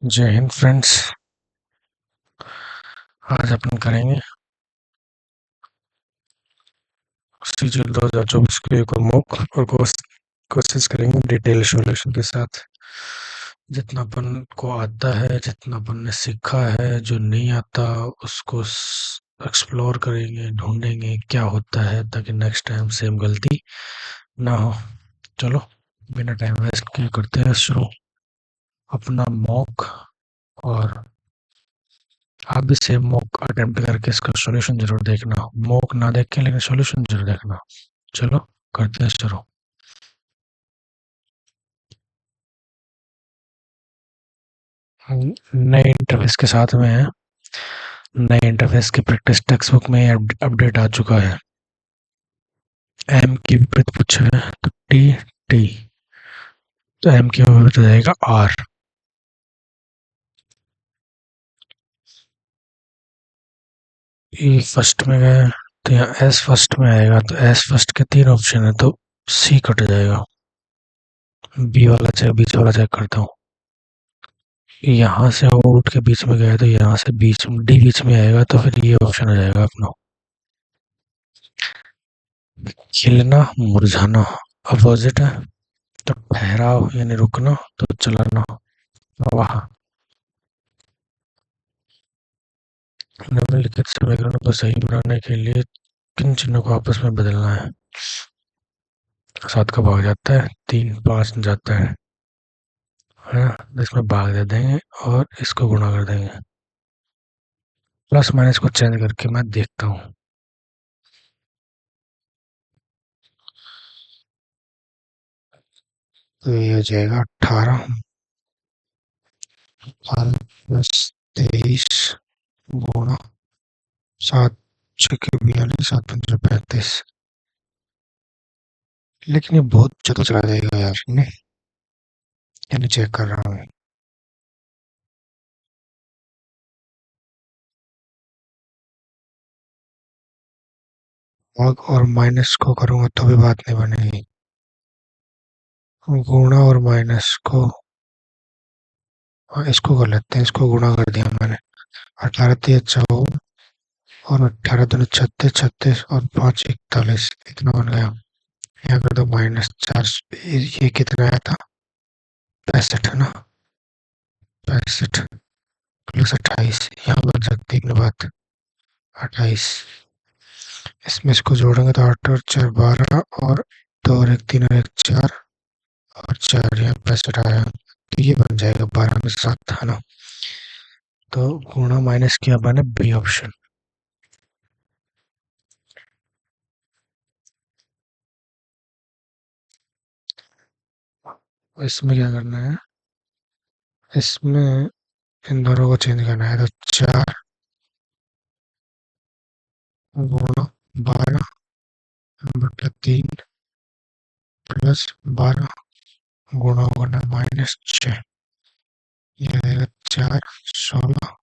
जय हिंद फ्रेंड्स। आज अपन करेंगे सीजीएल 2024 के एक और मॉक और कोशिश करेंगे डिटेल सॉल्यूशन के साथ। जितना अपन को आता है, जितना अपन ने सीखा है, जो नहीं आता उसको एक्सप्लोर करेंगे, ढूंढेंगे क्या होता है ताकि नेक्स्ट टाइम सेम गलती ना हो। चलो बिना टाइम वेस्ट किए करते हैं शुरू अपना मॉक। और आप भी सेम मॉक अटेम्प्ट करके इसका सॉल्यूशन जरूर देखना, मॉक ना देख के लेकिन सॉल्यूशन जरूर देखना। चलो करते हैं शुरू। नए इंटरफेस के साथ में है। नए इंटरफेस की प्रैक्टिस टेक्स्ट बुक में अपडेट आ चुका है। एम की विपरीत पूछा है तो टी टी, तो एम की विपरीत हो जाएगा आर। ई फर्स्ट में गए तो यहाँ एस फर्स्ट में आएगा, तो एस फर्स्ट के तीन ऑप्शन है तो सी कट जाएगा। बी वाला चेक, बीच वाला चेक करता हूँ। यहाँ से वो उठ के बीच में गया तो यहाँ से बीच में डी बीच में आएगा, तो फिर ये ऑप्शन हो जाएगा अपना। खिलना मुरझाना अपोजिट है, तो ठहराव यानी रुकना, तो चलाना वहाँ। निम्नलिखित समीकरण को सही बनाने के लिए किन चिन्हों को आपस में बदलना है। 7 का भाग जाता है, 3 5 जाता है ना, इसमें भाग दे देंगे और इसको गुणा कर देंगे। प्लस माइनस को चेंज करके मैं देखता हूँ। तो ये हो जाएगा 18 प्लस 23 गुणा 7 6 42 7 15 35। लेकिन ये बहुत जगह चला जाएगा यार, नहीं यानी चेक कर रहा हूँ। भाग और माइनस को करूँगा तो भी बात नहीं बनेगी। गुणा और माइनस को, हाँ इसको कर लेते हैं, इसको गुणा कर दिया मैंने। 18 3 14 और 18 दूनी 36 36 और 5 41, इतना बन गया। यहाँ कर दो -4, ये कितना आया था 65 है ना, 65 प्लस 28, यहाँ बन सकती है अपनी बात 28। इसमें इसको जोड़ेंगे तो 8 और 4 12 और 2 और 1 3 और 1 4 और 4 यहाँ 65 आया, तो ये बन जाएगा 12 में 7 है ना। तो गुणा माइनस किया मैंने बी ऑप्शन। इसमें क्या करना है, इसमें इन दोनों को चेंज करना है, तो 4 गुणा 12 बटा 3 प्लस 12 गुणा होगा -6, ये आएगा 4 16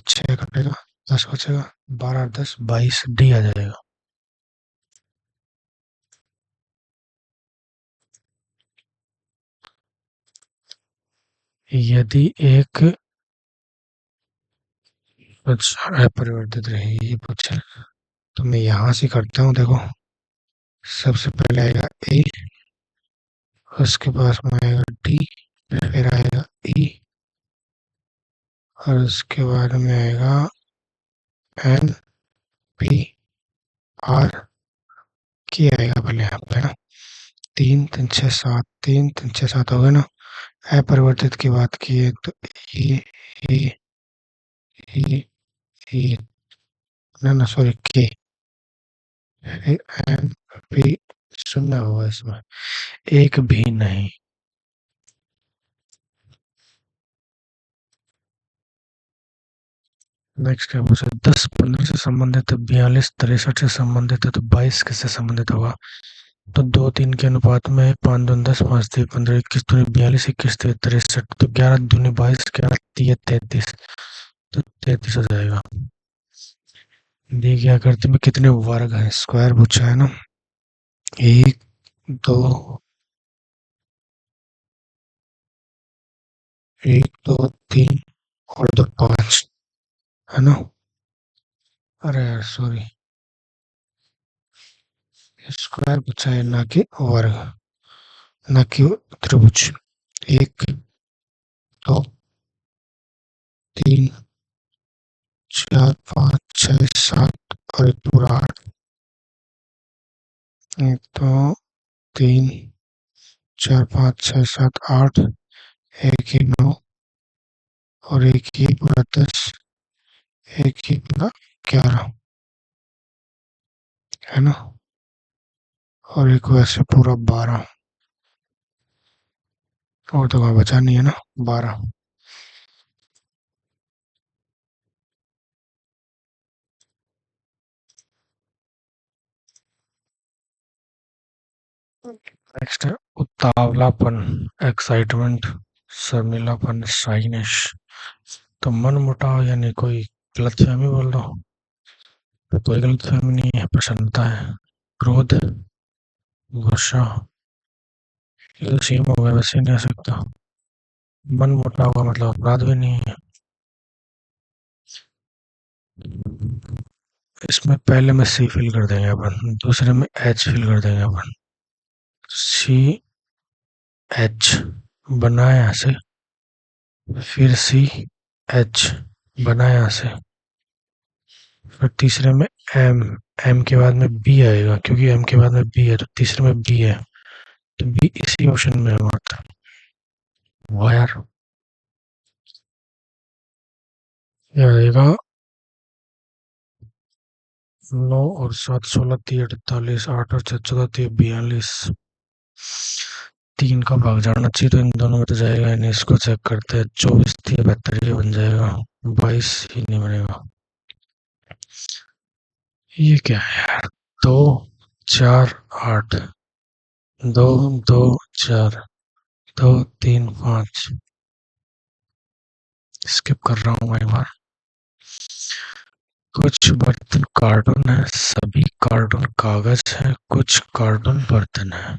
6 कटेगा 10 बचेगा, 12 10 22 डी आ जाएगा। यदि एक अपरिवर्तित रहे ये पूछे, तो मैं यहाँ से करता हूँ। देखो सबसे पहले आएगा ए, उसके पास में आएगा डी, फिर आएगा ई, और उसके बाद में आएगा एन पी आर की आएगा पहले यहाँ पे ना। 3 3 6 7, 3 3 6 7 हो गए ना। अपरिवर्तित की बात की है तो ए ए ए ए, ना ना सॉरी के, एन पी सुनना होगा इसमें, एक भी नहीं। नेक्स्ट है मुझे 10 15 से संबंधित है, 42 63 से संबंधित है, तो 22 किससे संबंधित होगा। तो 2 3 के अनुपात में 5 दूनी 10 5 3 15 21 दूनी 42 21 3 63, तो 11 दूनी 22 11 3 33, तो 33 हो जाएगा। देखिए आकृति में कितने वर्ग हैं, स्क्वायर पूछा है ना। 1 2 एक दो तीन और दो पाँच, है ना? अरे यार सॉरी, स्क्वायर पूछा है ना कि वर्ग, ना कि त्रिभुज। एक दो तीन चार पाँच छः सात और एक पूरा आठ। एक दो तीन चार पाँच छः सात आठ, एक ही नौ और एक ही पूरा 10, एक ही पूरा 11, है ना? और एक वैसे पूरा 12, और तो वहाँ बचा नहीं है ना, 12। नेक्स्ट है उतावलापन, एक्साइटमेंट, शर्मिलापन, शाइनेस। तो मन मुटाव यानी कोई गलतफहमी बोल रहा हूँ? तो कोई गलतफहमी नहीं है, प्रसन्नता है। क्रोध, गुस्सा, ये तो सेम हो गया, वैसे ही नहीं आ सकता। मन मुटाव का मतलब अपराध भी नहीं है। इसमें पहले में सी फिल कर देंगे अपन, दूसरे में एच फिल कर देंगे अपन। सी एच बना यहाँ से, फिर सी एच बना यहाँ से, फिर तीसरे में एम, एम के बाद में बी आएगा, क्योंकि एम के बाद में बी है तो तीसरे में बी है, तो बी इसी ऑप्शन में है मात्र। वाह यार, ये आएगा 9 और 7 16 30 48, 8 और 6 14 30 42। तीन का भाग जाना चाहिए, तो इन दोनों में तो जाएगा ही नहीं। इसको चेक करते हैं, 24 30 42 ये बन जाएगा, 22 ही नहीं बनेगा। ये क्या है यार, 2 4 8, 2 2 4, 2 3 5। स्किप कर रहा हूँ मैं एक बार। कुछ बर्तन कार्टून है, सभी कार्टून कागज है, कुछ कार्टून बर्तन है।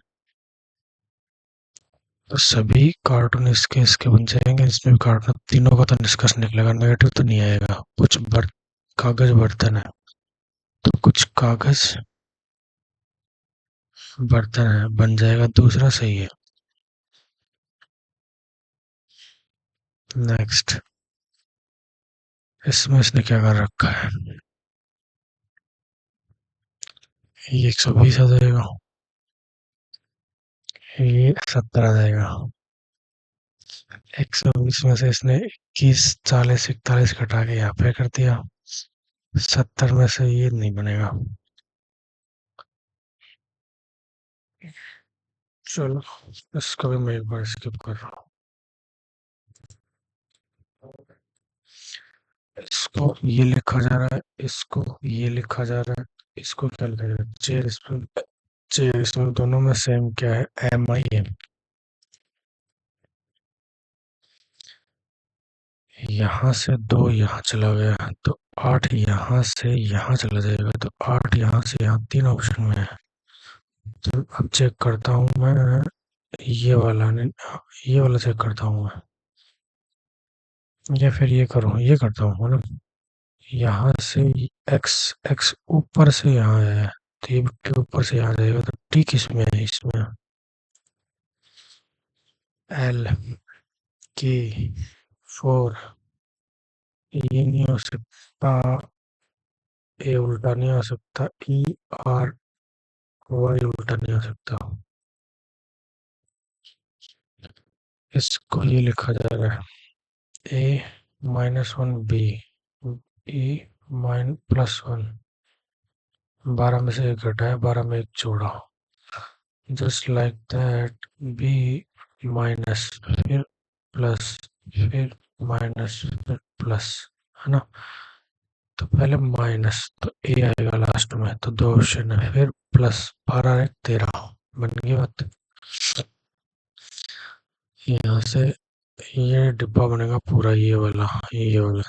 तो सभी कार्टून इसके इसके बन जाएंगे, इसमें भी कार्टून, तीनों का तो निष्कर्ष निकलेगा, नेगेटिव तो नहीं आएगा। कुछ कागज बर्तन है, तो कुछ कागज बर्तन है बन जाएगा, दूसरा सही है। नेक्स्ट, इसमें इसने क्या कर रखा है, ये 120 आ जाएगा, ये 70 आ जाएगा। 120 में से इसने 21 40 41 घटा के यहाँ पे कर दिया, 70 में से ये नहीं बनेगा। चलो, इसको भी मैं एक बार स्किप कर रहा हूँ। इसको ये लिखा जा रहा है, इसको ये लिखा जा रहा है, इसको क्या लिखा जा रहा है, चेयर स्पून, चेयर स्पून, दोनों में सेम क्या है, एम आई है। यहाँ से 2 यहाँ चला गया, तो 8 यहाँ से यहाँ चला जाएगा, तो 8 यहाँ से यहाँ, तीन ऑप्शन में है। तो अब चेक करता हूँ मैं, ये वाला नहीं, ये वाला चेक करता हूँ मैं, या फिर ये करूँ, ये करता हूँ, है ना? यहाँ से एक्स, एक्स ऊपर से यहाँ है, तो ये टी ऊपर से यहाँ जाएगा, तो टी किस में है, इसमें एल के 4, ये नहीं हो सकता, ए उल्टा नहीं हो सकता, ई आर वाई उल्टा नहीं हो सकता। इसको ये लिखा जा रहा है, ए -1 बी, ई +1, 12 में से एक घटाया, 12 में एक जोड़ा, just like that, B minus, फिर प्लस, फिर माइनस, फिर प्लस, है ना? तो पहले माइनस, तो ए आएगा लास्ट में, तो दो ऑप्शन है, फिर प्लस, 12 एक 13, बन गई बात। यहाँ से ये डिब्बा बनेगा पूरा, ये वाला,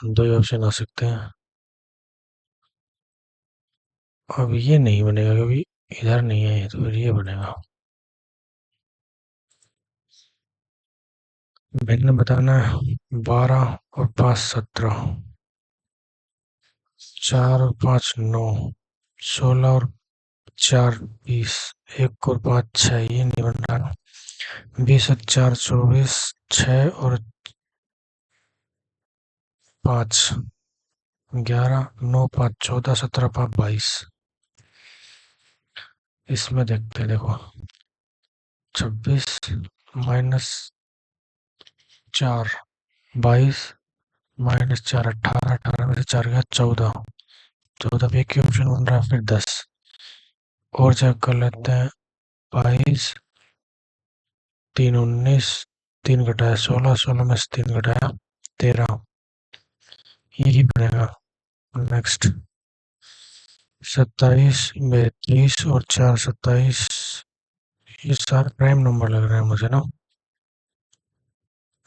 दो ही ऑप्शन आ सकते हैं। अब ये नहीं बनेगा, क्योंकि इधर नहीं है, तो फिर ये बनेगा। भिन्न बताना है। 12 और 5 17, 4 और 5 9, 16 और 4 20, 1 और 5 6, ये नहीं बन रहा। 20 और 4 24, 6 और 5 11, 9 5 14, 17 5 22। इसमें देखते देखो, 26 -4 22, -4 18, 18 में से 4 गया 14, 14 पे एक ही ऑप्शन बन रहा है, फिर 10 और चेक कर लेते हैं। 22 3 19, 3 घटाया 16, 16 में से 3 घटाया 13, यही बनेगा। नेक्स्ट 27 में 30 और 4 27, ये सारे प्राइम नंबर लग रहे हैं मुझे ना।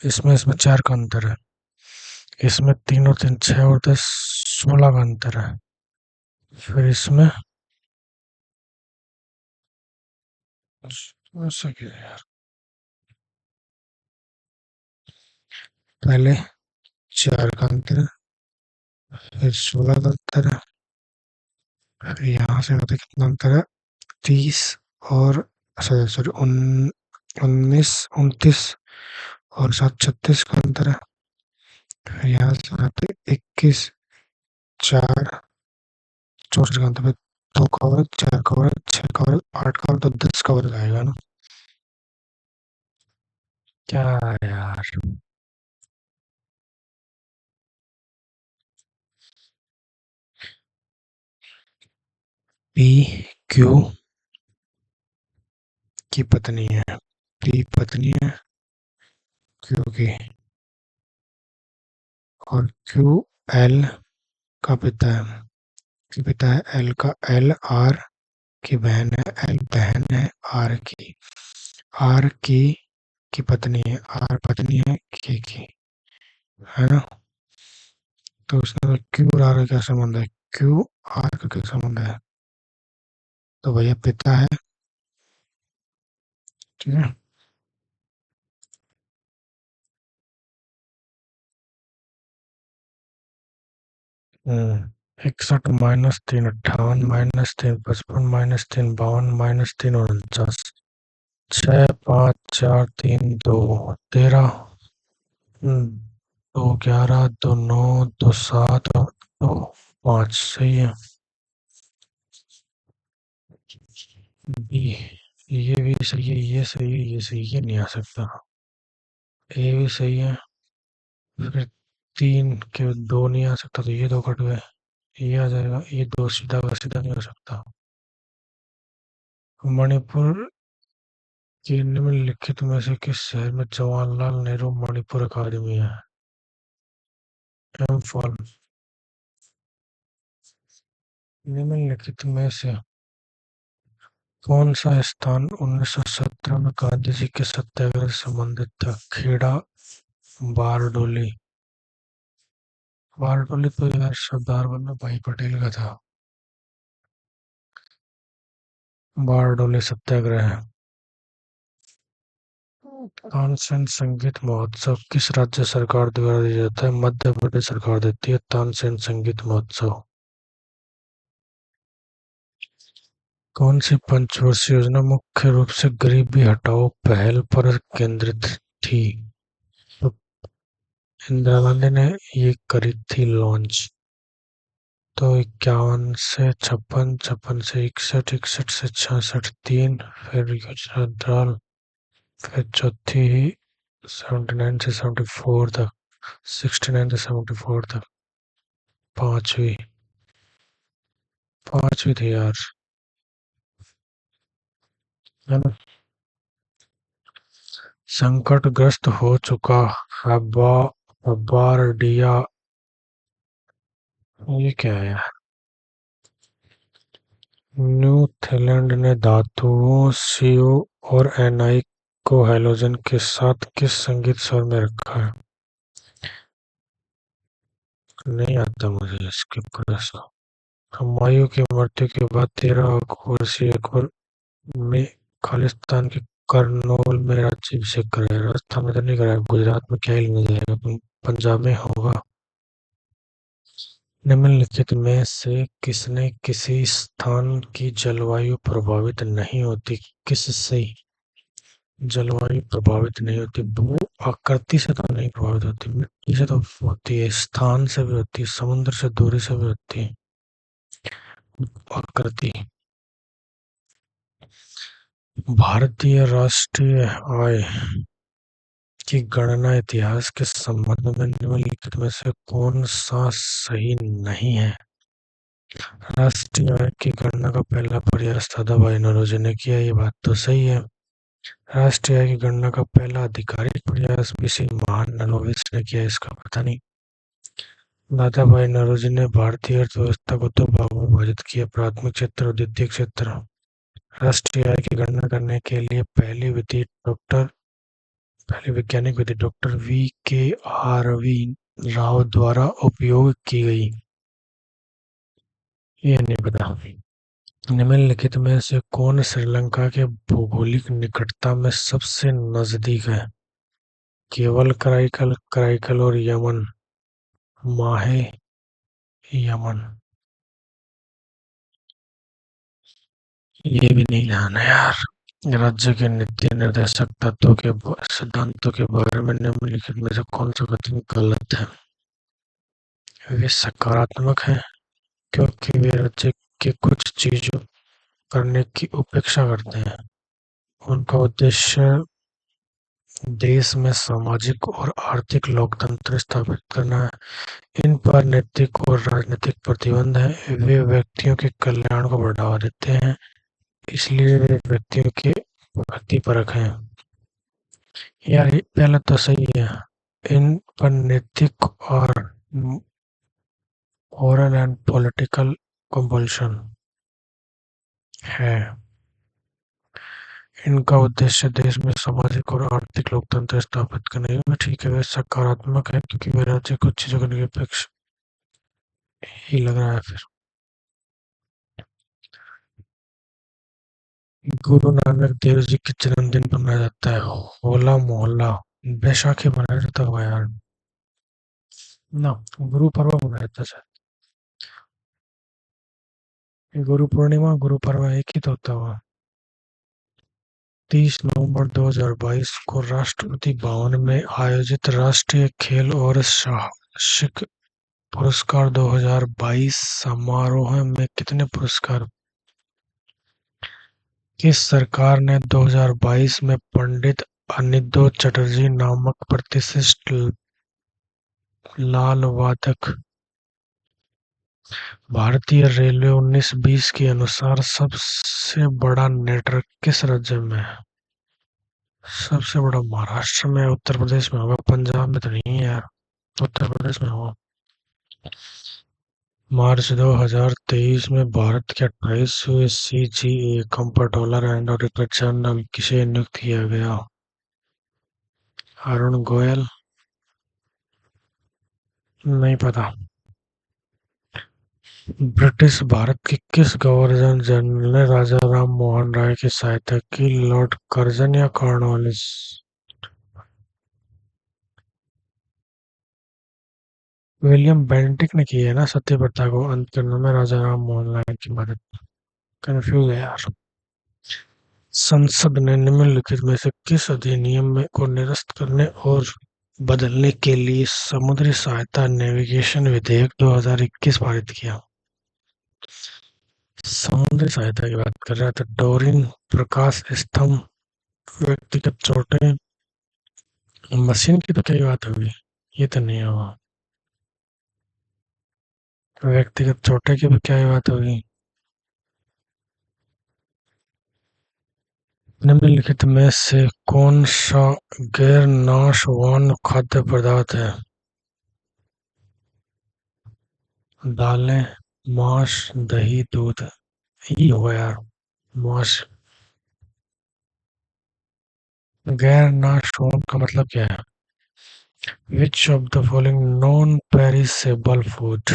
इसमें 4 का अंतर है, इसमें 3 और 3 6 और 10 16 का अंतर है। फिर इसमें ऐसा क्या है यार, पहले 4 का अंतर है, फिर 16 का अंतर है, फिर यहाँ से होता कितना अंतर है, 30 और सॉरी सॉरी 19 29 और 7 36 का अंतर है। फिर यहाँ से आते 21 4 64 का अंतर है। 2 कवर 4 कवर 6 कवर 8 कवर तो 10 कवर आएगा ना। क्या यार, पी क्यू की पत्नी है, पी पत्नी है क्यू की, और क्यू एल का पिता है, की पिता है एल का, एल आर की बहन है, एल बहन है आर की, आर की पत्नी है, आर पत्नी है के की, है ना। तो उसमें क्यू और आर का क्या संबंध है, क्यू आर का क्या संबंध है, तो भैया पिता है, ठीक है। 61 -3 58, -3 55, -3 52, -3 49, 6 5 4 3 2 13, 2 11 2 9 2 7 और 2 5, सही है। बी, ये भी सही है, ये सही है, ये सही है, नहीं आ सकता। ए भी सही है, फिर 3 के 2 नहीं आ सकता, तो ये 2 कट गए, ये आ जाएगा, ये 2 सीधा का सीधा नहीं हो सकता। मणिपुर के निम्नलिखित में से किस शहर में जवाहरलाल नेहरू मणिपुर अकादमी है, इम्फाल। निम्नलिखित में से कौन सा स्थान 1917 में गांधी जी के सत्याग्रह से संबंधित था, खेड़ा बारडोली। बारडोली तो यार सरदार वल्लभ भाई पटेल का था, बारडोली सत्याग्रह है। तानसेन संगीत महोत्सव किस राज्य सरकार द्वारा दिया जाता है, मध्य प्रदेश सरकार देती है तानसेन संगीत महोत्सव। कौन सी पंचवर्षीय योजना मुख्य रूप से गरीबी हटाओ पहल पर केंद्रित थी, तो इंदिरा गांधी ने ये करी थी लॉन्च। तो 51 से 56, 56 से 61, 61 से 66 3, फिर गुजरात दाल, फिर चौथी 79 से 74 तक, 69 से 74 तक, पांचवी, पांचवी थी यार, है ना। संकटग्रस्त हो चुका हबार्डिया, ये क्या है। न्यूजीलैंड ने धातुओं सीओ और एनआई को हैलोजन के साथ किस संगीत स्वर में रखा है, नहीं आता मुझे, स्किप कर सकता। हुमायूं की मृत्यु के बाद 13 वर्षीय अकबर में खालिस्तान के करनौल में राज्याभिषेक कराया, राजस्थान में तो नहीं कराया, गुजरात में क्या ही लेना जाएगा, पंजाब में होगा। निम्नलिखित में से किसने किसी स्थान की जलवायु प्रभावित नहीं होती? किससे जलवायु प्रभावित नहीं होती? भू आकृति से तो नहीं प्रभावित होती, मिट्टी से तो होती है, स्थान से भी होती है, समुद्र से दूरी से भी होती है। आकृति। भारतीय राष्ट्रीय आय की गणना इतिहास के संबंध में निम्नलिखित में से कौन सा सही नहीं है? राष्ट्रीय आय की गणना का पहला प्रयास दादाभाई नौरोजी ने किया, ये बात तो सही है। राष्ट्रीय आय की गणना का पहला आधिकारिक प्रयास बीसी महालनोबिस ने किया, इसका पता नहीं। दादाभाई नौरोजी ने भारतीय अर्थव्यवस्था को दो भागों में विभाजित किया, प्राथमिक क्षेत्र और द्वितीयक क्षेत्र। राष्ट्रीय आय की गणना करने के लिए पहली वैज्ञानिक विधि डॉक्टर V.K.R.V. राव द्वारा उपयोग की गई। यह नहीं पता। निम्नलिखित में से कौन श्रीलंका के भौगोलिक निकटता में सबसे नजदीक है? केवल कराईकल, कराईकल और यमन, माहे यमन। ये भी नहीं जाना यार। राज्य के नीति निर्देशक तत्वों के सिद्धांतों के बारे में निम्नलिखित में से कौन सा कथन गलत है? वे सकारात्मक हैं क्योंकि वे राज्य के कुछ चीजों करने की उपेक्षा करते हैं। उनका उद्देश्य देश में सामाजिक और आर्थिक लोकतंत्र स्थापित करना है। इन पर नैतिक और राजनीतिक प्रतिबंध है। वे व्यक्तियों के कल्याण को बढ़ावा देते हैं, इसलिए वे व्यक्तियों के व्यक्तिपरक हैं। यार ये पहले तो सही है। इन पर नैतिक और मोरल एंड पॉलिटिकल कंपल्शन है। इनका उद्देश्य देश में सामाजिक और आर्थिक लोकतंत्र स्थापित करना है। ये ठीक है, वे सकारात्मक है क्योंकि वे राज्य कुछ चीजों करने की अपेक्षा ही लग रहा है। फिर गुरु नानक देव जी के जन्मदिन पर मनाया जाता है होला मोहल्ला। बैसाखी मनाया जाता हुआ यार ना, गुरु पर्व मनाया जाता है। गुरु पूर्णिमा गुरु पर्व एक ही तो होता हुआ। 30 नवंबर 2022 को राष्ट्रपति भवन में आयोजित राष्ट्रीय खेल और साहसिक पुरस्कार 2022 समारोह में कितने पुरस्कार? किस सरकार ने 2022 में पंडित अनिरुद्ध चटर्जी नामक प्रतिष्ठित लाल वादक? भारतीय रेलवे 1920 के अनुसार सबसे बड़ा नेटवर्क किस राज्य में है? सबसे बड़ा महाराष्ट्र में, उत्तर प्रदेश में होगा, पंजाब में तो नहीं है यार, उत्तर प्रदेश में होगा। मार्च 2023 में भारत के 28वें CGA comptroller and auditor general किसे नियुक्त किया गया? अरुण गोयल। नहीं पता। ब्रिटिश भारत के किस गवर्नर जनरल ने राजा राम मोहन राय की सहायता की? लॉर्ड कर्जन या कॉर्नवालिस? विलियम बेंटिक ने की है ना सत्य प्रथा को अंत करने में राजा राम मोहन राय की मदद। कंफ्यूज है यार। संसद ने निम्नलिखित में से किस अधिनियम में को निरस्त करने और बदलने के लिए समुद्री सहायता नेविगेशन विधेयक 2021 पारित किया? समुद्री सहायता की बात कर रहा है तो डोरिंग, प्रकाश स्तंभ, व्यक्तिगत चोटें, मशीन की तो क्या बात होगी? ये तो नहीं होगा। व्यक्तिगत चोटें की भी क्या बात होगी? निम्नलिखित में से कौन सा गैर नाशवान खाद्य पदार्थ है? दालें, मांस, दही, दूध। यही होगा यार, मांस। गैर नाशवान का मतलब क्या है? Which of the following non perishable food?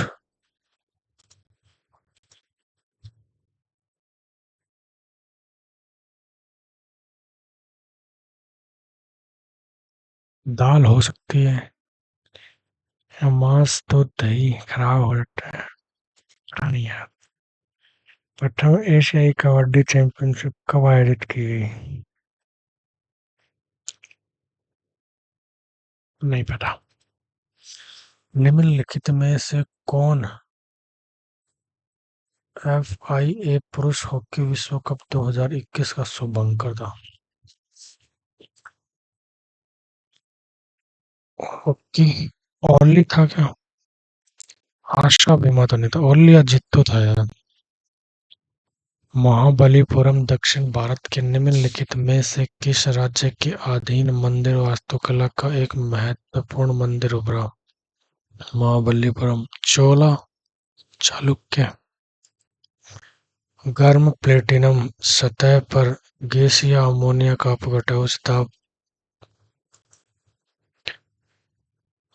दाल हो सकती है, या मांस, दूध, दही खराब हो जाता है। पता नहीं यार। प्रथम एशियाई कबड्डी चैंपियनशिप कब आयोजित की गई? नहीं पता। निम्नलिखित में से कौन FIA पुरुष हॉकी विश्व कप 2021 का शुभंकर था? हॉकी ओनली था क्या? आशा बीमा तो नहीं था, ओनली अजित्तो था यार। महाबलीपुरम दक्षिण भारत के निम्नलिखित में से किस राज्य के अधीन मंदिर वास्तुकला का एक महत्वपूर्ण मंदिर उभरा? महाबलीपुरम, चोला, चालुक्य। गर्म प्लेटिनम सतह पर गैस या अमोनिया का अपघटन उच्च दाब।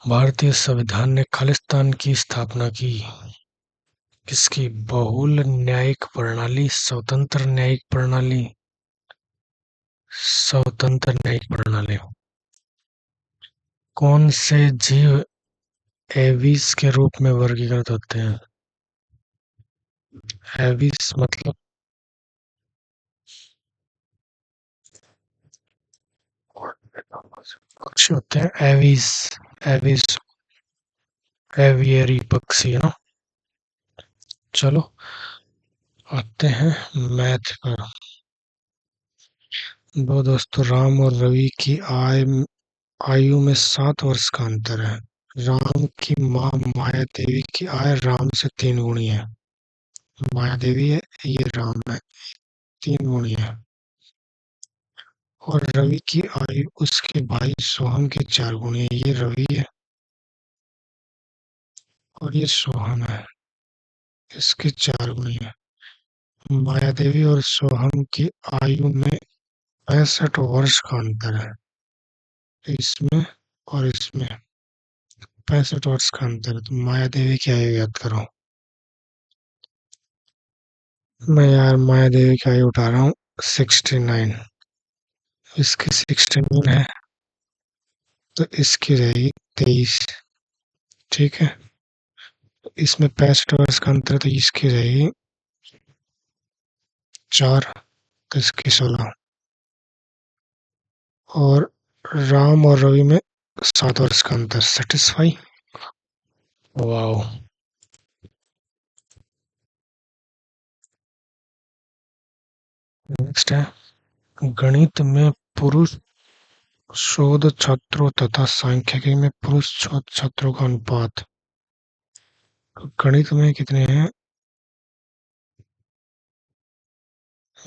भारतीय संविधान ने खालिस्तान की स्थापना की। किसकी? बहुल न्यायिक प्रणाली, स्वतंत्र न्यायिक प्रणाली, स्वतंत्र न्यायिक प्रणाली। कौन से जीव एविस के रूप में वर्गीकृत होते हैं? एविस मतलब पक्षी होते हैं, एविस। एविस एवियरी पक्षी है ना। चलो आते हैं मैथ पर। दो दोस्तों राम और रवि की आयु में 7 वर्ष का अंतर है। राम की माँ माया देवी की आय राम से 3 गुनी है। माया देवी है, ये राम है, 3 गुनी है। और रवि की आयु उसके भाई सोहम की 4 गुनी है, ये रवि है और ये सोहम है, इसकी 4 गुनी है। माया देवी और सोहम की आयु में 65 वर्ष का अंतर है। इसमें और इसमें 65 वर्ष का अंतर है, तो माया देवी की आयु याद करो। मैं यार माया देवी की आयु उठा रहा हूँ 69। इसकी 69 है, तो इसकी रहेगी 23। ठीक है, तो इसमें 65 वर्ष का अंतर है, तो इसकी रहेगी 4, तो इसकी 16। और राम और रवि में 7 वर्ष का अंतर। सेटिस्फाई। वाओ। नेक्स्ट है, गणित में पुरुष शोध छात्रों तथा सांख्यिकी में पुरुष शोध छात्रों का अनुपात। गणित में कितने हैं?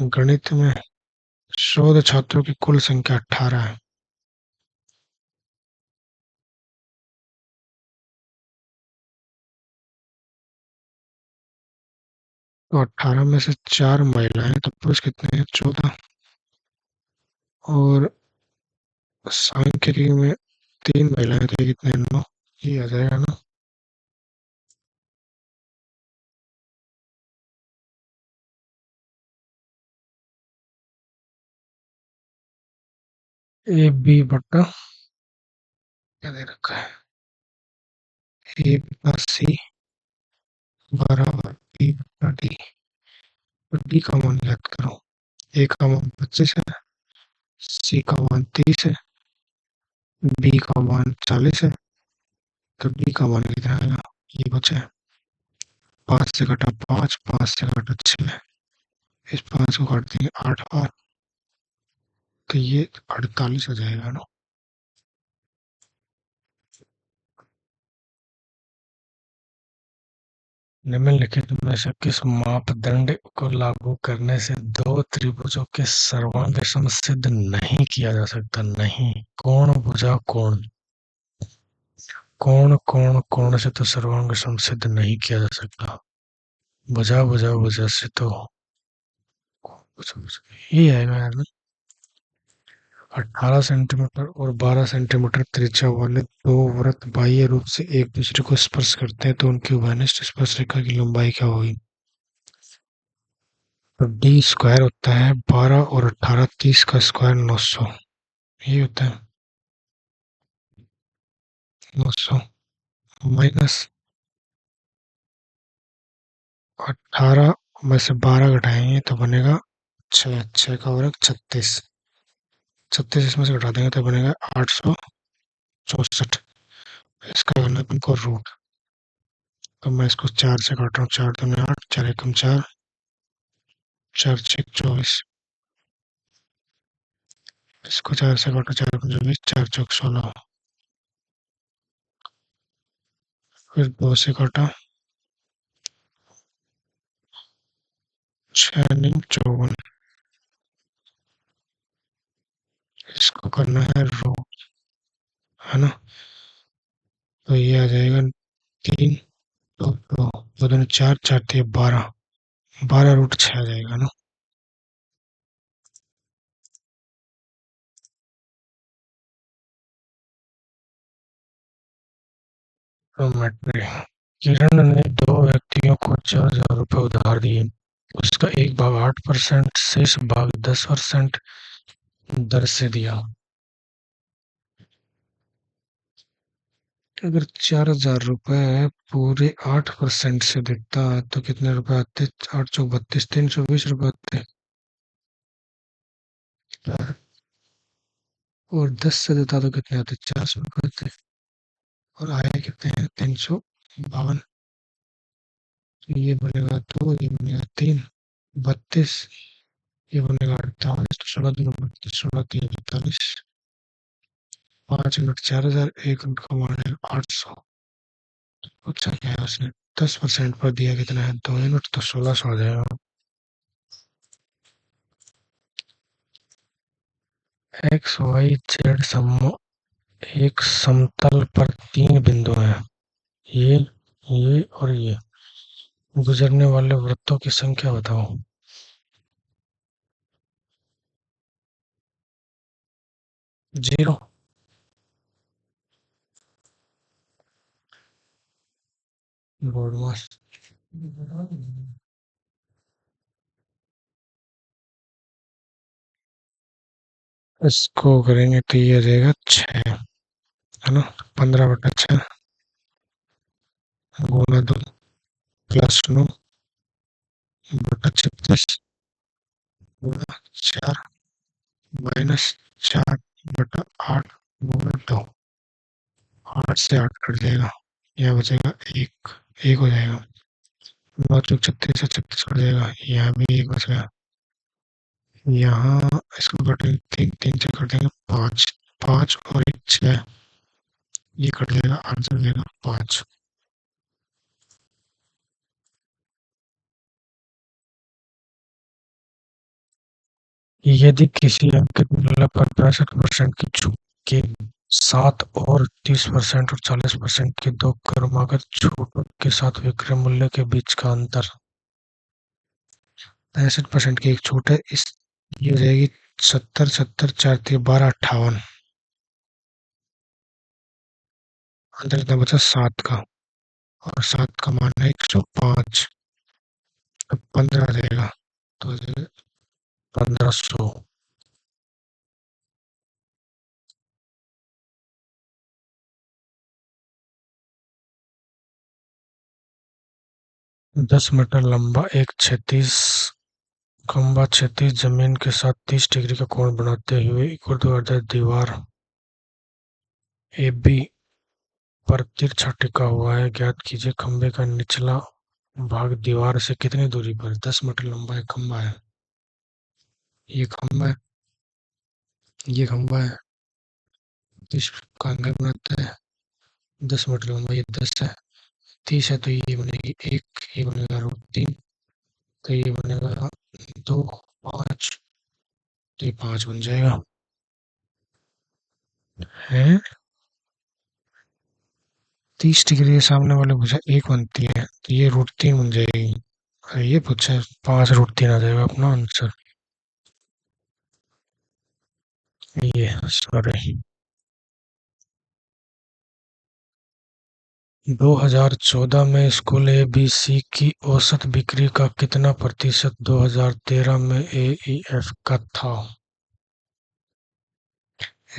गणित में शोध छात्रों की कुल संख्या 18 है। तो 18 में से 4 महिलाएं, तो पुरुष कितने हैं? 14। और सांख्यिकी में 3 महिलाएं, तो ये कितने हैं? 9। ये आ जाएगा ना। AB/, क्या दे रखा है? A+C बराबर B/D। डी का मान याद करो। ए का मान 25 है, सी का मान 30 है, बी का मान 40 है, तो डी का मान कितना आएगा? ये बचा है। 5 से घटा 5, 5 से घटा 6, इस 5 को काट देंगे 8 बार, तो ये 48 हो जाएगा ना। निम्नलिखित में से किस मापदंड को लागू करने से दो त्रिभुजों के सर्वांग समसिद्ध नहीं किया जा सकता? नहीं। कोण भुजा कोण, कोण कोण कोण से तो सर्वांग समसिद्ध नहीं किया जा सकता। भुजा भुजा भुजा से तो ये आएगा यार। 18 सेंटीमीटर और 12 सेंटीमीटर त्रिज्या वाले दो वृत्त बाह्य रूप से एक दूसरे को स्पर्श करते हैं, तो उनकी उभयनिष्ठ स्पर्श रेखा की लंबाई क्या होगी? तो डी स्क्वायर होता है 12 और 18, 30 का स्क्वायर 900, यही होता है। 900 माइनस 18 में से 12 घटाएंगे तो बनेगा 6, 6 का वर्ग 36, 36 इसमें से घटा देंगे तो बनेगा 864। इसका करना है अपन को रूट। तो मैं इसको 4 से काट रहा हूँ, 4 दूनी 8, 4 एकम 4, 4 छक 24। इसको 4 से काटो, 4 एकम 24, 4 चौक 16। फिर 2 से काटा, 6 नीम 54। इसको करना है रूट, है ना। तो ये आ जाएगा 3, 2 दूनी 4, 4 3 12, 12 रूट 6 आ जाएगा ना। ज्योमेट्री। किरण ने दो व्यक्तियों को 4,000 रुपए उधार दिए। उसका एक भाग 8%, शेष भाग 10% दर से दिया। अगर 4,000 रुपए पूरे 8% से देता तो कितने रुपए आते? 8 चौक 32, 320 रुपए आते। और 10 से देता तो कितने आते? 400 रुपए आते। और आए कितने हैं? 352। तो ये बनेगा 2, ये बनेगा 3, 32, ये बनेगा 48, तो 16 दूनी 32, 16 3 48। 5 यूनिट 4,000, 1 यूनिट का मान है 800। पूछा क्या है उसने? 10% पर दिया कितना है? 2 यूनिट, तो 1600 आ जाएगा। एक्स वाई जेड एक समतल पर 3 बिंदु हैं, ये और ये। गुजरने वाले वृत्तों की संख्या बताओ। 0। बोर्ड मास। इसको करेंगे तो ये आ जाएगा 6, है ना। 15/6 गुना 2 प्लस 9 बटा 36 गुना 4 माइनस 4/8 गुना 2। 8 से 8 कट जाएगा, यहाँ बचेगा 1, 1 हो जाएगा। 9 चौक 36 से 36 कट जाएगा, यहाँ भी 1 बच गया। यहाँ इसको कटेंगे 3, 3 से कट देंगे 5, 5 और 1 6, ये कट जाएगा, आंसर हो जाएगा 5। यदि किसी अंकित मूल्य पर 65% की छूट के साथ और 30% और 40% की दो क्रमागत छूटों के साथ विक्रय मूल्य के बीच का अंतर 65% की एक छूट है, इस ये हो जाएगी 70, 70, 4 3 12 58। अंतर कितना बचा? 7 का, और 7 का मान है 105। अब 15 आ जाएगा, तो 1500। 10 मीटर लंबा एक क्षैतिज खंबा क्षैतिज जमीन के साथ 30 डिग्री का कोण बनाते हुए ऊर्ध्वाधर दीवार ए बी पर तिरछा टिका हुआ है। ज्ञात कीजिए खंबे का निचला भाग दीवार से कितनी दूरी पर? 10 मीटर लंबा एक खंबा है, ये खंबा है, ये खंबा है, 30 का एंगल बनाता है। 10 मीटर लंबा, ये 10 है, 30 है, तो ये बनेगी 1, ये बनेगा √3, तो ये बनेगा 2, 5, तो ये 5 बन जाएगा। है 30 डिग्री के सामने वाले भुजा 1 बनती है, तो ये √3 बन जाएगी। अरे ये पूछा है, 5 √3 आ जाएगा अपना आंसर। ये सॉरी। 2014 में स्कूल ABC की औसत बिक्री का कितना प्रतिशत 2013 में AEF का था?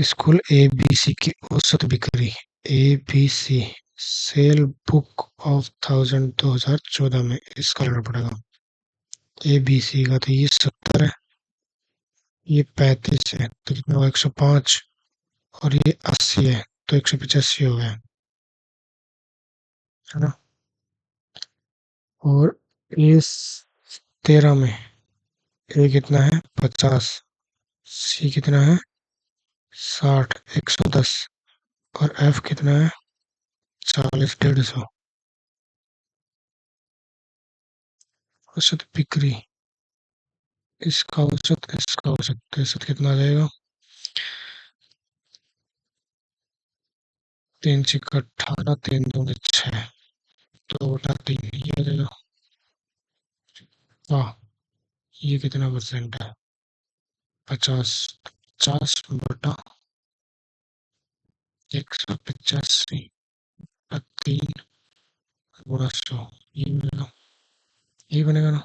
स्कूल ABC की औसत बिक्री ABC सेल बुक ऑफ 2014 में इसका लेना पड़ेगा। ABC का तो ये 70 है, ये 35 है, तो कितना हुआ 105, और ये 80 है, तो 185 हो गया, है ना। और इस 13 में ए कितना है 50, सी कितना है 60, 110, और एफ कितना है 40, 150। औसत बिक्री, इसका औसत कितना आ जाएगा, 3 × 18, 3 × 2 = 6, तो बटा 3 ये आ जाएगा। हाँ, ये कितना परसेंट है 50, 50/185, 3 × 100, ये बनेगा ना।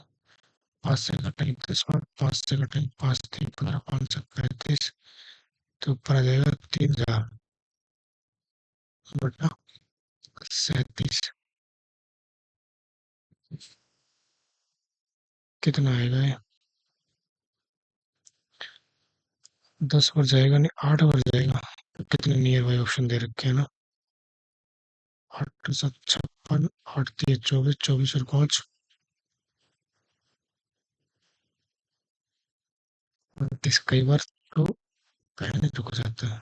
5 से कटेंगे 10 बार, 5 से कटेंगे 5, 3 × 15, 5 × 35, तो ऊपर आ जाएगा 3000/37। कितना आएगा ये, 10 बार जाएगा नहीं, 8 बार जाएगा। तो कितने नियर बाई ऑप्शन दे रखे हैं ना, 8×7 = 56, 8×3 = 24, 24 और 5 29। कई बार तो पहले रुक जाता है।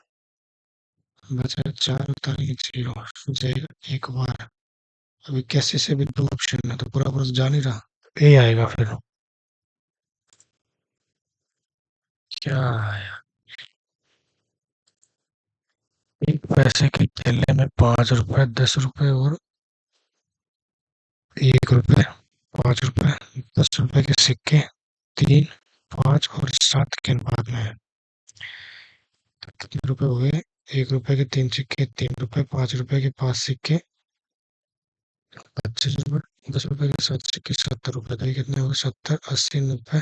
बचा 4 और 0 जाएगा 1 बार। अभी कैसे से भी 2 ऑप्शन है, तो पूरा पूरा जा नहीं रहा, ए आएगा फिर। क्या आया, 1 पैसे के थैले में 5 रुपए, 10 रुपए और 1 रुपए, 5 रुपए, 10 रुपए के सिक्के 3, 5 और 7 के बाद में है। तो कितने रुपए हुए, 1 रुपए के 3 सिक्के, 3 रुपए, 5 रुपए के 5 सिक्के, 25 रुपए, 10 रुपए के 7 सिक्के, 70 रुपए। तो ये कितने हुए, 70, 80, 90,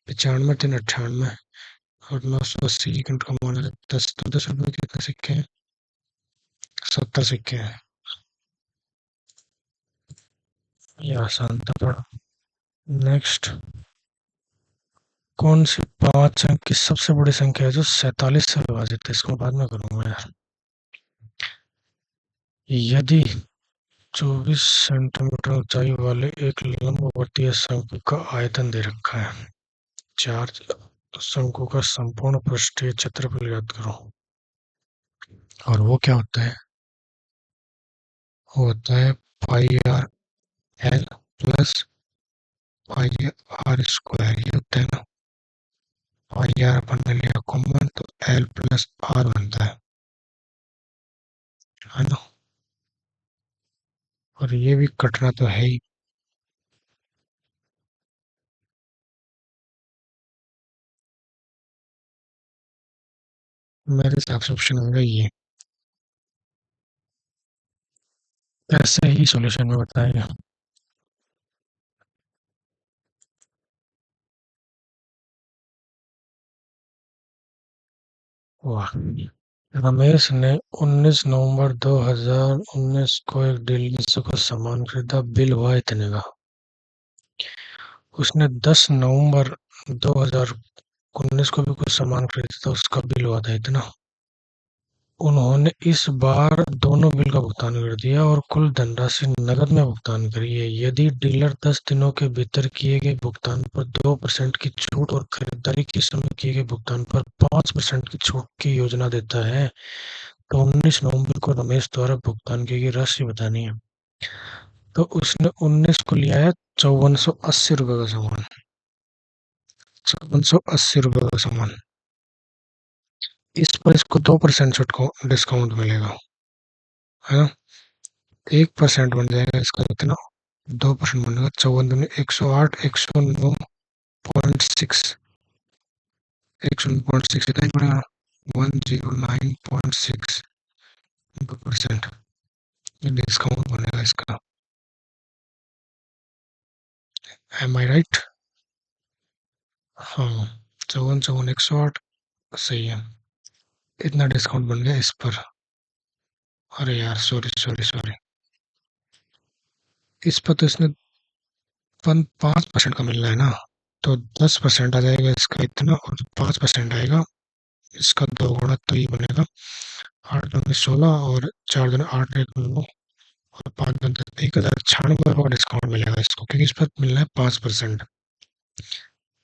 95, 3, 98, और 980 की कंट्रोल माना 10, तो 10 रुपए के कितने सिक्के हैं, 70 सिक्के हैं। ये आसान था थोड़ा। नेक्स्ट, कौन सी 5 अंक की सबसे बड़ी संख्या है जो 47 से विभाजित है, इसको बाद में करूंगा यार। यदि 24 सेंटीमीटर ऊंचाई वाले एक लंबवर्तीय शंकु का आयतन दे रखा है, 4 शंकु का संपूर्ण पृष्ठीय क्षेत्रफल ज्ञात करो। और वो क्या होता है, वो होता है pi r l plus pi r square, ये होता है ना। पाई आर अपन ने लिया कॉमन, तो एल प्लस आर बनता है ना। और ये भी कटना तो है ही। मेरे हिसाब से ऑप्शन होगा ये। ऐसे ही सॉल्यूशन में बताएगा। वाह। रमेश ने 19 नवंबर 2019 को एक दिल्ली से कुछ सामान खरीदा, बिल हुआ इतने का। उसने 10 नवंबर 2019 को भी कुछ सामान खरीदा था, उसका बिल हुआ था इतना। उन्होंने इस बार दोनों बिल का भुगतान कर दिया और कुल धनराशि नकद में भुगतान करी है। यदि डीलर 10 दिनों के भीतर किए गए भुगतान पर 2% की छूट और खरीदारी के समय किए गए भुगतान पर 5% की छूट की योजना देता है, तो 19 नवंबर को रमेश द्वारा भुगतान की गई राशि बतानी है। तो उसने 19 को लिया है 5480 रुपये का सामान, 5480 रुपये का सामान। इस पर इसको 2% डिस्काउंट मिलेगा, है ना। 1% बन जाएगा इसका कितना, 2% बनेगा, 54 दूनी 108, 109.6, 109.6 इतना ही बनेगा, 109.6, 2% डिस्काउंट बनेगा इसका। एम आई राइट। हाँ, 54, 54, 108 सही है। इतना डिस्काउंट बन गया इस पर। अरे यार, सॉरी सॉरी सॉरी। इस पर तो इसने 5% का मिल रहा है ना, तो 10% आ जाएगा इसका इतना, और 5% आएगा इसका, दो गुणा तो ये बनेगा 8 दूनी 16, और 4 दूनी 8, 1 9, और 5 दूनी 1096 का डिस्काउंट मिलेगा इसको, क्योंकि इस पर मिल रहा है 5%।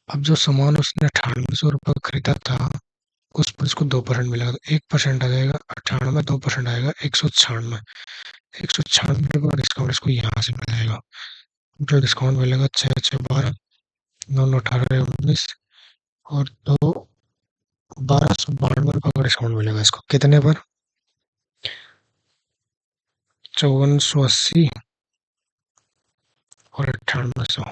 अब जो सामान उसने 9800 रुपये का खरीदा था, उस पर इसको 2% मिलेगा, तो 1% आ जाएगा 98, 2% आएगा 196। 196 का डिस्काउंट इसको यहाँ से मिल जाएगा। टोटल डिस्काउंट मिलेगा 6 6 12, 9 9 18 19, और दो 1292 रुपये का डिस्काउंट मिलेगा इसको, कितने पर? 5480 और 9800।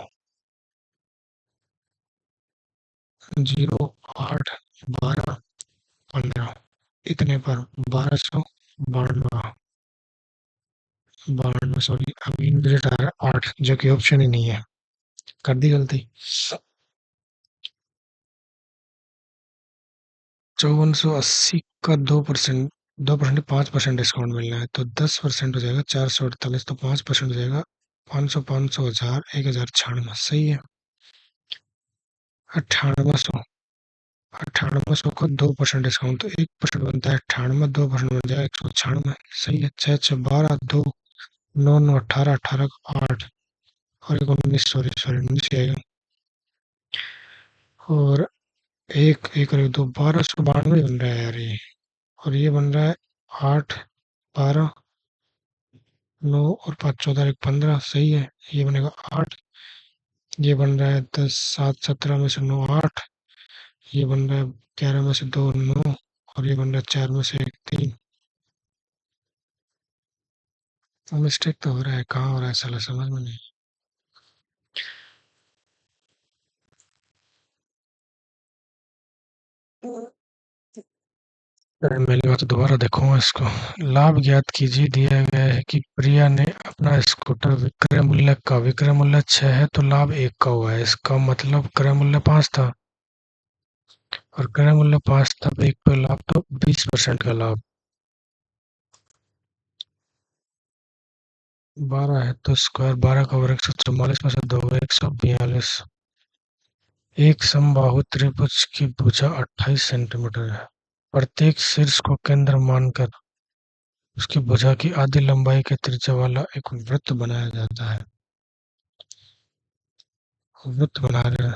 08 12 15, इतने पर 1292। 92, सॉरी, अभी डिजिट आ रहा है 8, जो कि ऑप्शन ही नहीं है, कर दी गलती। 5480 का 2%, 2% 5% डिस्काउंट मिलना है, तो 10% हो जाएगा 448, तो 5% हो जाएगा 500, 500, 1000, 1096, सही है। 9800, 9800 का 2% डिस्काउंट, तो 1% बनता है 98, 2% बन जाएगा 196, सही है। 6 6 12 2, 9 9 18, 18 का 8, और एक 19, सॉरी सॉरी 19 ही आएगा, और एक एक और एक दो 1292 बन रहा है यार ये, और ये बन रहा है 8 12, 9 और 5 14, एक 15, सही है। ये बनेगा 8, ये बन रहा है 10 7 17 में से 9 8, ये बन रहा है 11 में से 2 9, और ये बन रहा है 4 में से 1 3। मिस्टेक तो हो रहा है, कहाँ हो रहा है साला, समझ में नहीं। अरे मेरी बात दोबारा देखो इसको। लाभ ज्ञात कीजिए, दिया गया है कि प्रिया ने अपना स्कूटर विक्रय मूल्य का, विक्रय मूल्य 6 है तो लाभ 1 का हुआ है, इसका मतलब क्रय मूल्य 5 था, और क्रय मूल्य 5 था, 1 पे लाभ, तो 20% का लाभ। 12 है तो स्क्वायर, 12 का वर्ग 144 में से 2 142। एक समबाहु त्रिभुज की भुजा 28 सेंटीमीटर है। प्रत्येक शीर्ष को केंद्र मानकर उसकी भुजा की आधी लंबाई के त्रिज्या वाला एक वृत्त बनाया जाता है। वृत्त बना रहे हैं।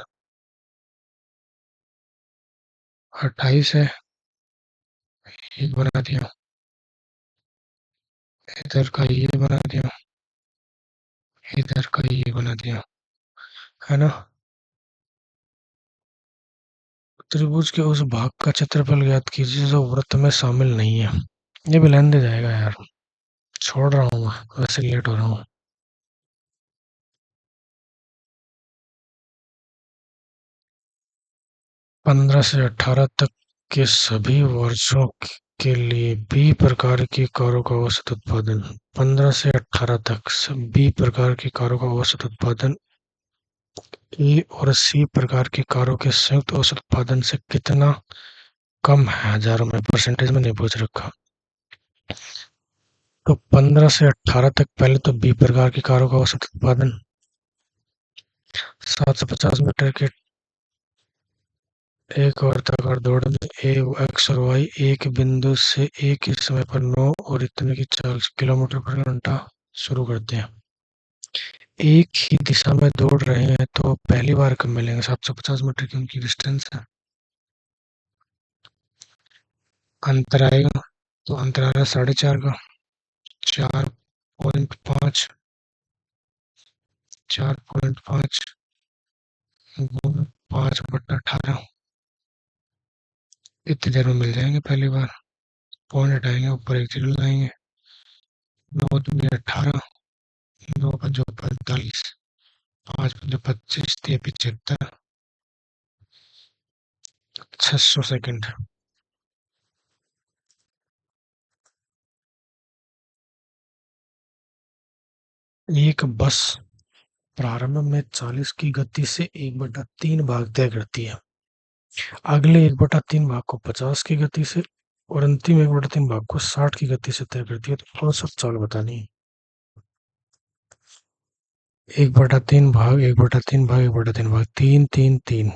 28 है, ये बना दिया, इधर का ये बना दिया, इधर का ये बना दिया, है ना। त्रिभुज के उस भाग का क्षेत्रफल ज्ञात कीजिए जो वृत्त में शामिल नहीं है। ये भी लेंदे जाएगा यार, छोड़ रहा हूँ मैं, वैसे लेट हो रहा हूँ। 15 से 18 तक के सभी वर्षों के लिए बी प्रकार की कारों का औसत उत्पादन। 15 से 18 तक बी प्रकार की कारों का औसत उत्पादन ए और सी प्रकार की कारों के संयुक्त औसत उत्पादन से कितना कम है, हजारों में, परसेंटेज में नहीं पूछ रखा। तो 15 से 18 तक पहले तो बी प्रकार की कारों का औसत उत्पादन 750 मीटर के एक वर्ताकार दौड़ में ए एक्स और वाई एक बिंदु से एक ही समय पर 9 और इतने की चाल किलोमीटर प्रति घंटा शुरू करते हैं। एक ही दिशा में दौड़ रहे हैं तो पहली बार कब मिलेंगे? 750 मीटर की उनकी डिस्टेंस है। अंतर आएगा, तो अंतर आ रहा है 4.5 का। 4.5, 4.5 गुना 5/18, इतनी देर में मिल जाएंगे पहली बार। पॉइंट हटाएंगे, ऊपर एक जीरो लगाएंगे। 9 दूनी 18, 9 5 45, 5 5 25, 3 75, 600 सेकंड। एक बस प्रारंभ में 40 की गति से 1/3 भाग तय करती है। अगले 1/3 भाग को 50 की गति से और अंतिम 1/3 भाग को 60 की गति से तय करती है, तो औसत चाल बतानी है। 1/3 भाग 1/3 भाग 1/3 भाग 3 3 3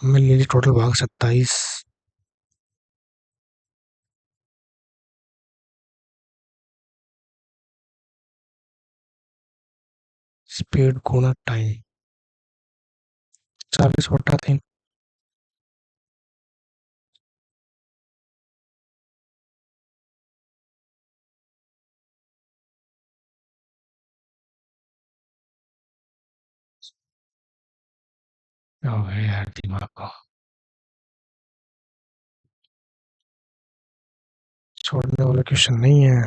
मिल लीजिए टोटल भाग 27। स्पीड गुना टाइम 40/3। हो गया यार दिमाग को छोड़ने वाला क्वेश्चन नहीं है।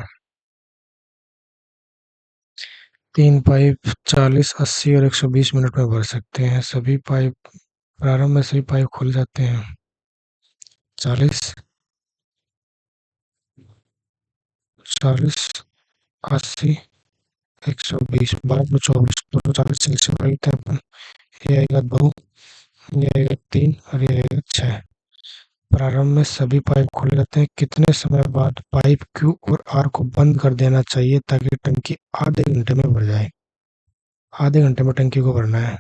3 पाइप 40 80 और 120 मिनट में भर सकते हैं। सभी पाइप प्रारंभ में सभी पाइप खुल जाते हैं। 40 40 80 120 बाद में 24 दोनों 40 से से लेते हैं अपन। ये आएगा 2, ये आएगा 3 और ये आएगा 6। प्रारंभ में सभी पाइप खुले रहते हैं। कितने समय बाद पाइप क्यू और आर को बंद कर देना चाहिए ताकि टंकी आधे घंटे में भर जाए? आधे घंटे में टंकी को भरना है।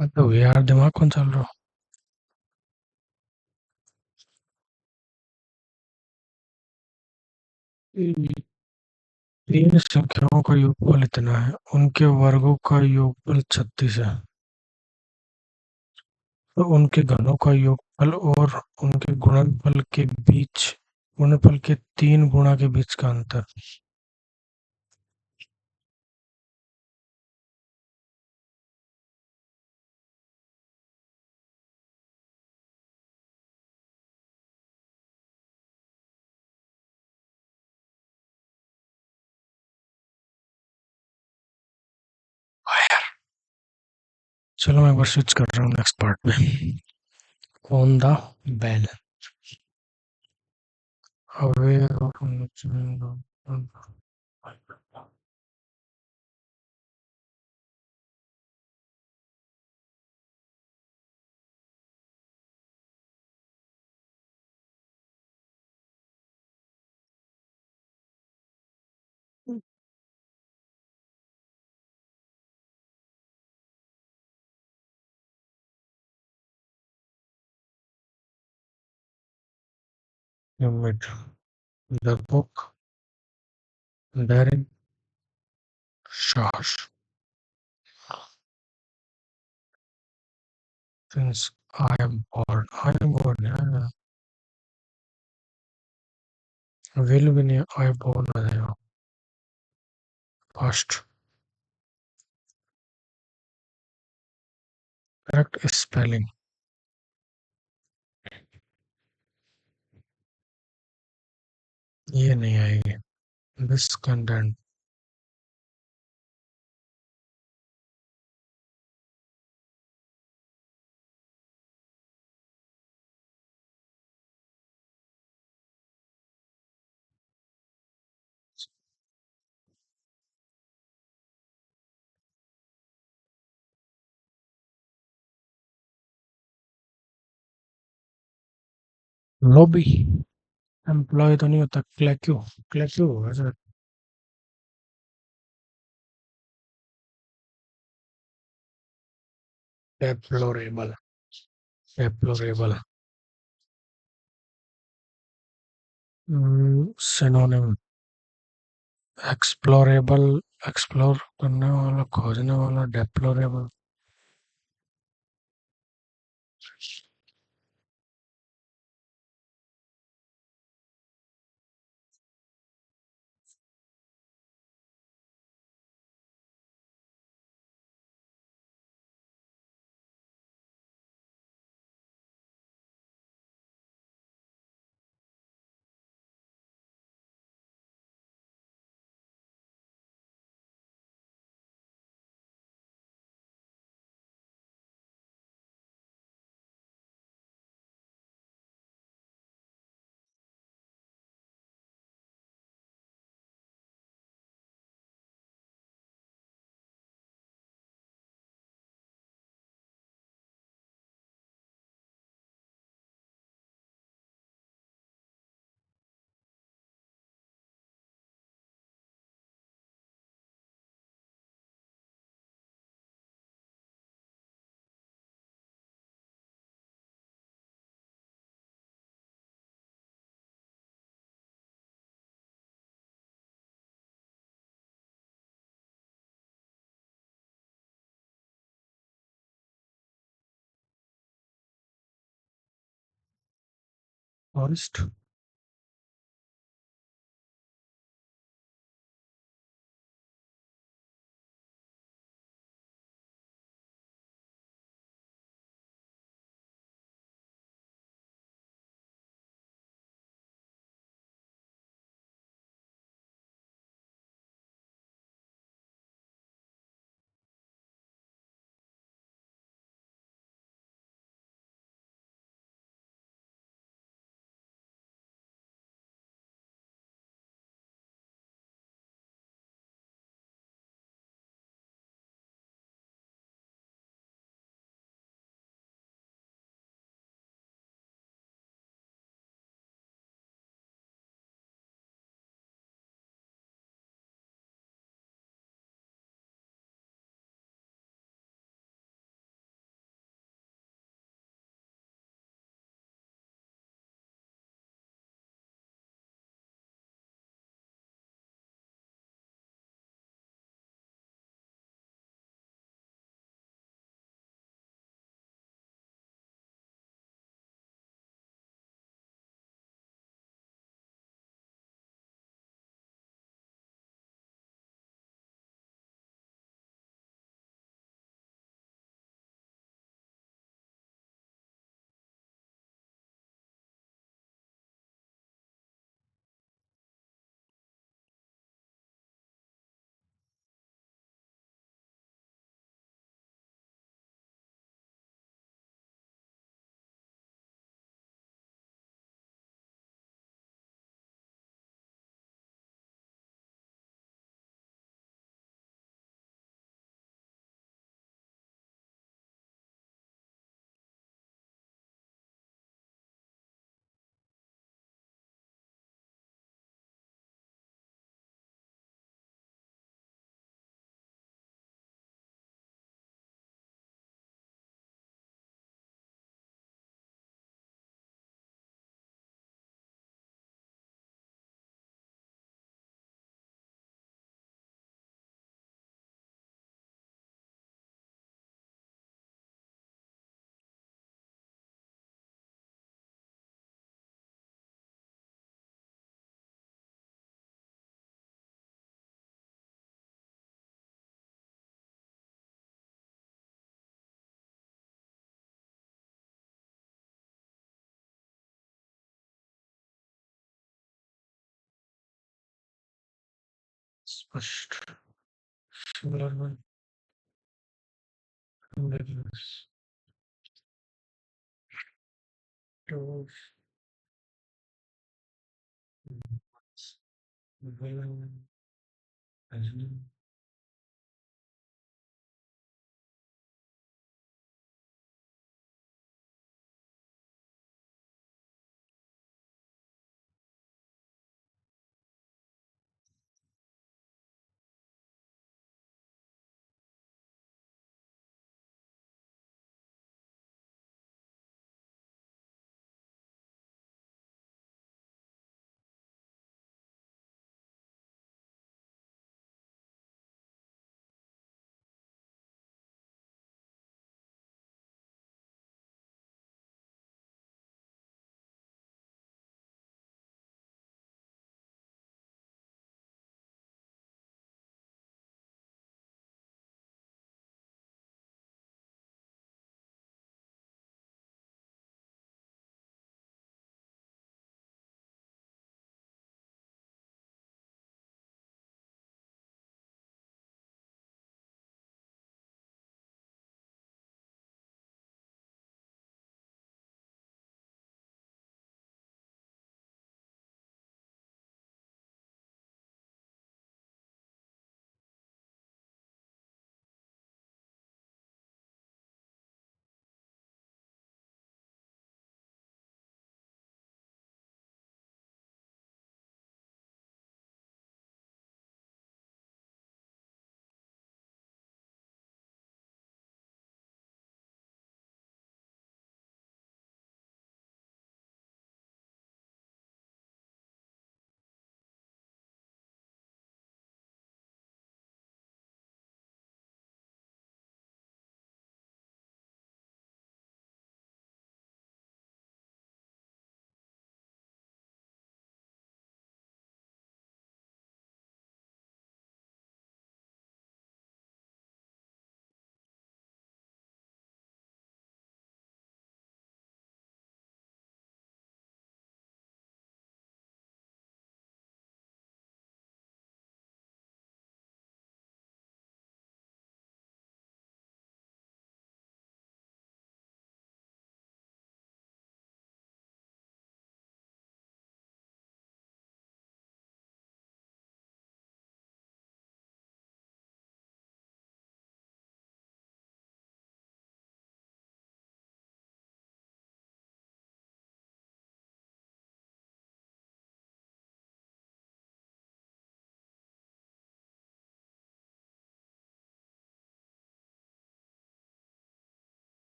मतलब यार दिमाग कौन चल रहा? 3 संख्याओं का योगफल इतना है, उनके वर्गों का योगफल 36 है, तो उनके घनों का योगफल और उनके गुणनफल के 3 गुणा के बीच का अंतर। चलो मैं एक बार स्विच कर रहा हूँ नेक्स्ट पार्ट में। On the bell aware of the book Darren Shash since I am born yeah. will भी नहीं I born आ जाएगा फर्स्ट। करेक्ट स्पेलिंग ये नहीं आएगी। दिस कंटेंट लॉबी एम्प्लॉय तो नहीं होता क्लैक्यू। क्लैक्यू होगा sir. Deplorable deplorable synonym explorable explore करने वाला खोजने वाला डेप्लोरेबल। फॉरेस्ट। स्पष्ट। Similar one. तो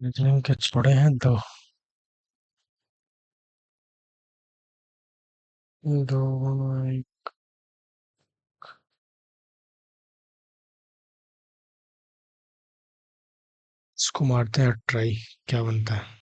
रीजनिंग के छोड़े हैं दो। दो इसको मारते हैं ट्राई, क्या बनता है।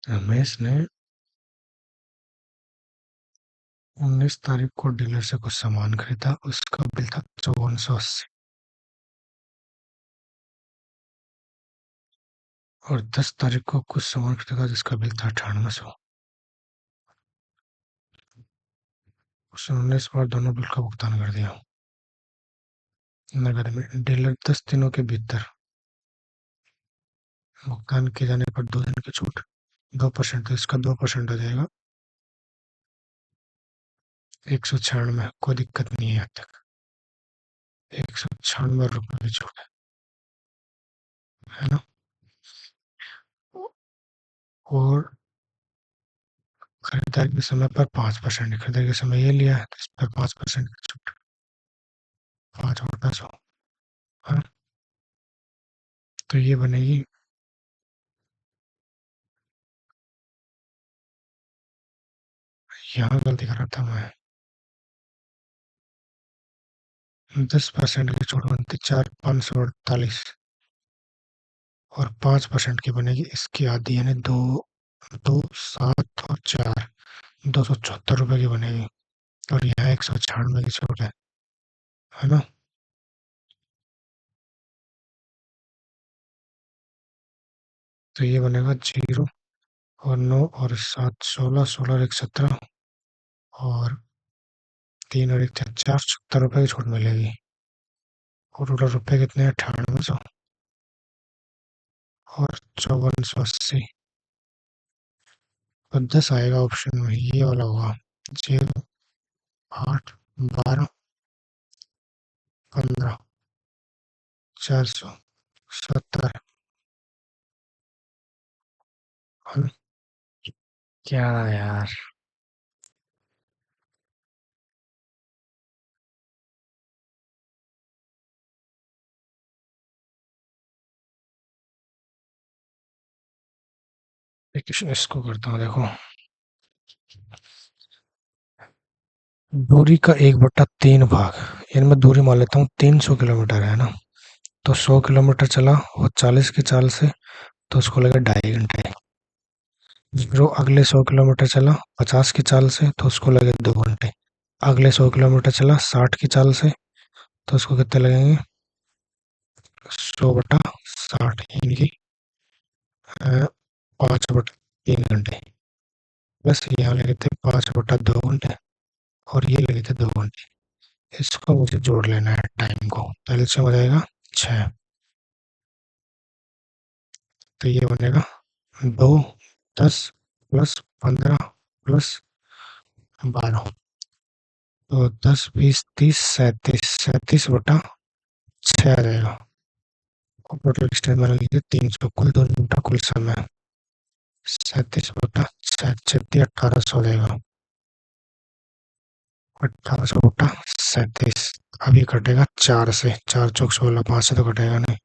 रमेश ने 19 तारीख को डीलर से कुछ सामान खरीदा, उसका बिल था 5480। और 10 तारीख को कुछ सामान खरीदा जिसका बिल था 9800। उसने 19 बार दोनों बिल का भुगतान कर दिया नगद में। डीलर 10 दिनों के भीतर भुगतान किए जाने पर 2 दिन की छूट 2%, तो इसका 2% हो जाएगा 196। कोई दिक्कत नहीं है यहाँ तक। 196 रुपये की छूट है ना। और खरीदारी के समय पर 5%, खरीदारी के समय ये लिया है तो इस पर 5% की छूट, 5 और 10 है। तो ये बनेगी, यहाँ गलती कर रहा था मैं। 10% की छूट बनती 4 548। और 5% की बनेगी इसकी आधी, यानी दो, 2 7 और 4, 274 रुपये की बनेगी। और यहाँ 196 की छूट है ना। तो ये बनेगा 0 और 9 और 7 16, 16 और 1 17, और 3 और 1 4, 70 रुपये की छूट मिलेगी। और टोटल रुपये कितने हैं, 9800 और 5480। तो 10 आएगा ऑप्शन में, ये वाला होगा। 0 8 12 15 470। क्या यार, इसको करता हूँ देखो। दूरी का 1/3 भाग, इनमें दूरी मान लेता हूँ 300 किलोमीटर है ना। तो 100 किलोमीटर चला वो 40 की चाल से, तो उसको लगे 2.5 घंटे। फिर वो अगले 100 किलोमीटर चला 50 की चाल से, तो उसको लगे 2 घंटे। अगले 100 किलोमीटर चला 60 की चाल से, तो उसको कितने लगेंगे, 100/60, यानी कि 5/3 घंटे। बस यहाँ लगे थे 5/2 घंटे, और ये लगे थे 2 घंटे। इसको मुझे जोड़ लेना है टाइम को, पहले से हो जाएगा 6। तो ये बनेगा 2 10 प्लस 15 प्लस 12, तो 10 20 30 37, 37/6 आ जाएगा। और टोटल डिस्टेंस बना लीजिए 300, कुल 2 घंटा कुल समय 37/6, 1800 हो जाएगा। 1800/37। अब ये कटेगा 4 से, 4 चौक 16, 5 से तो कटेगा नहीं।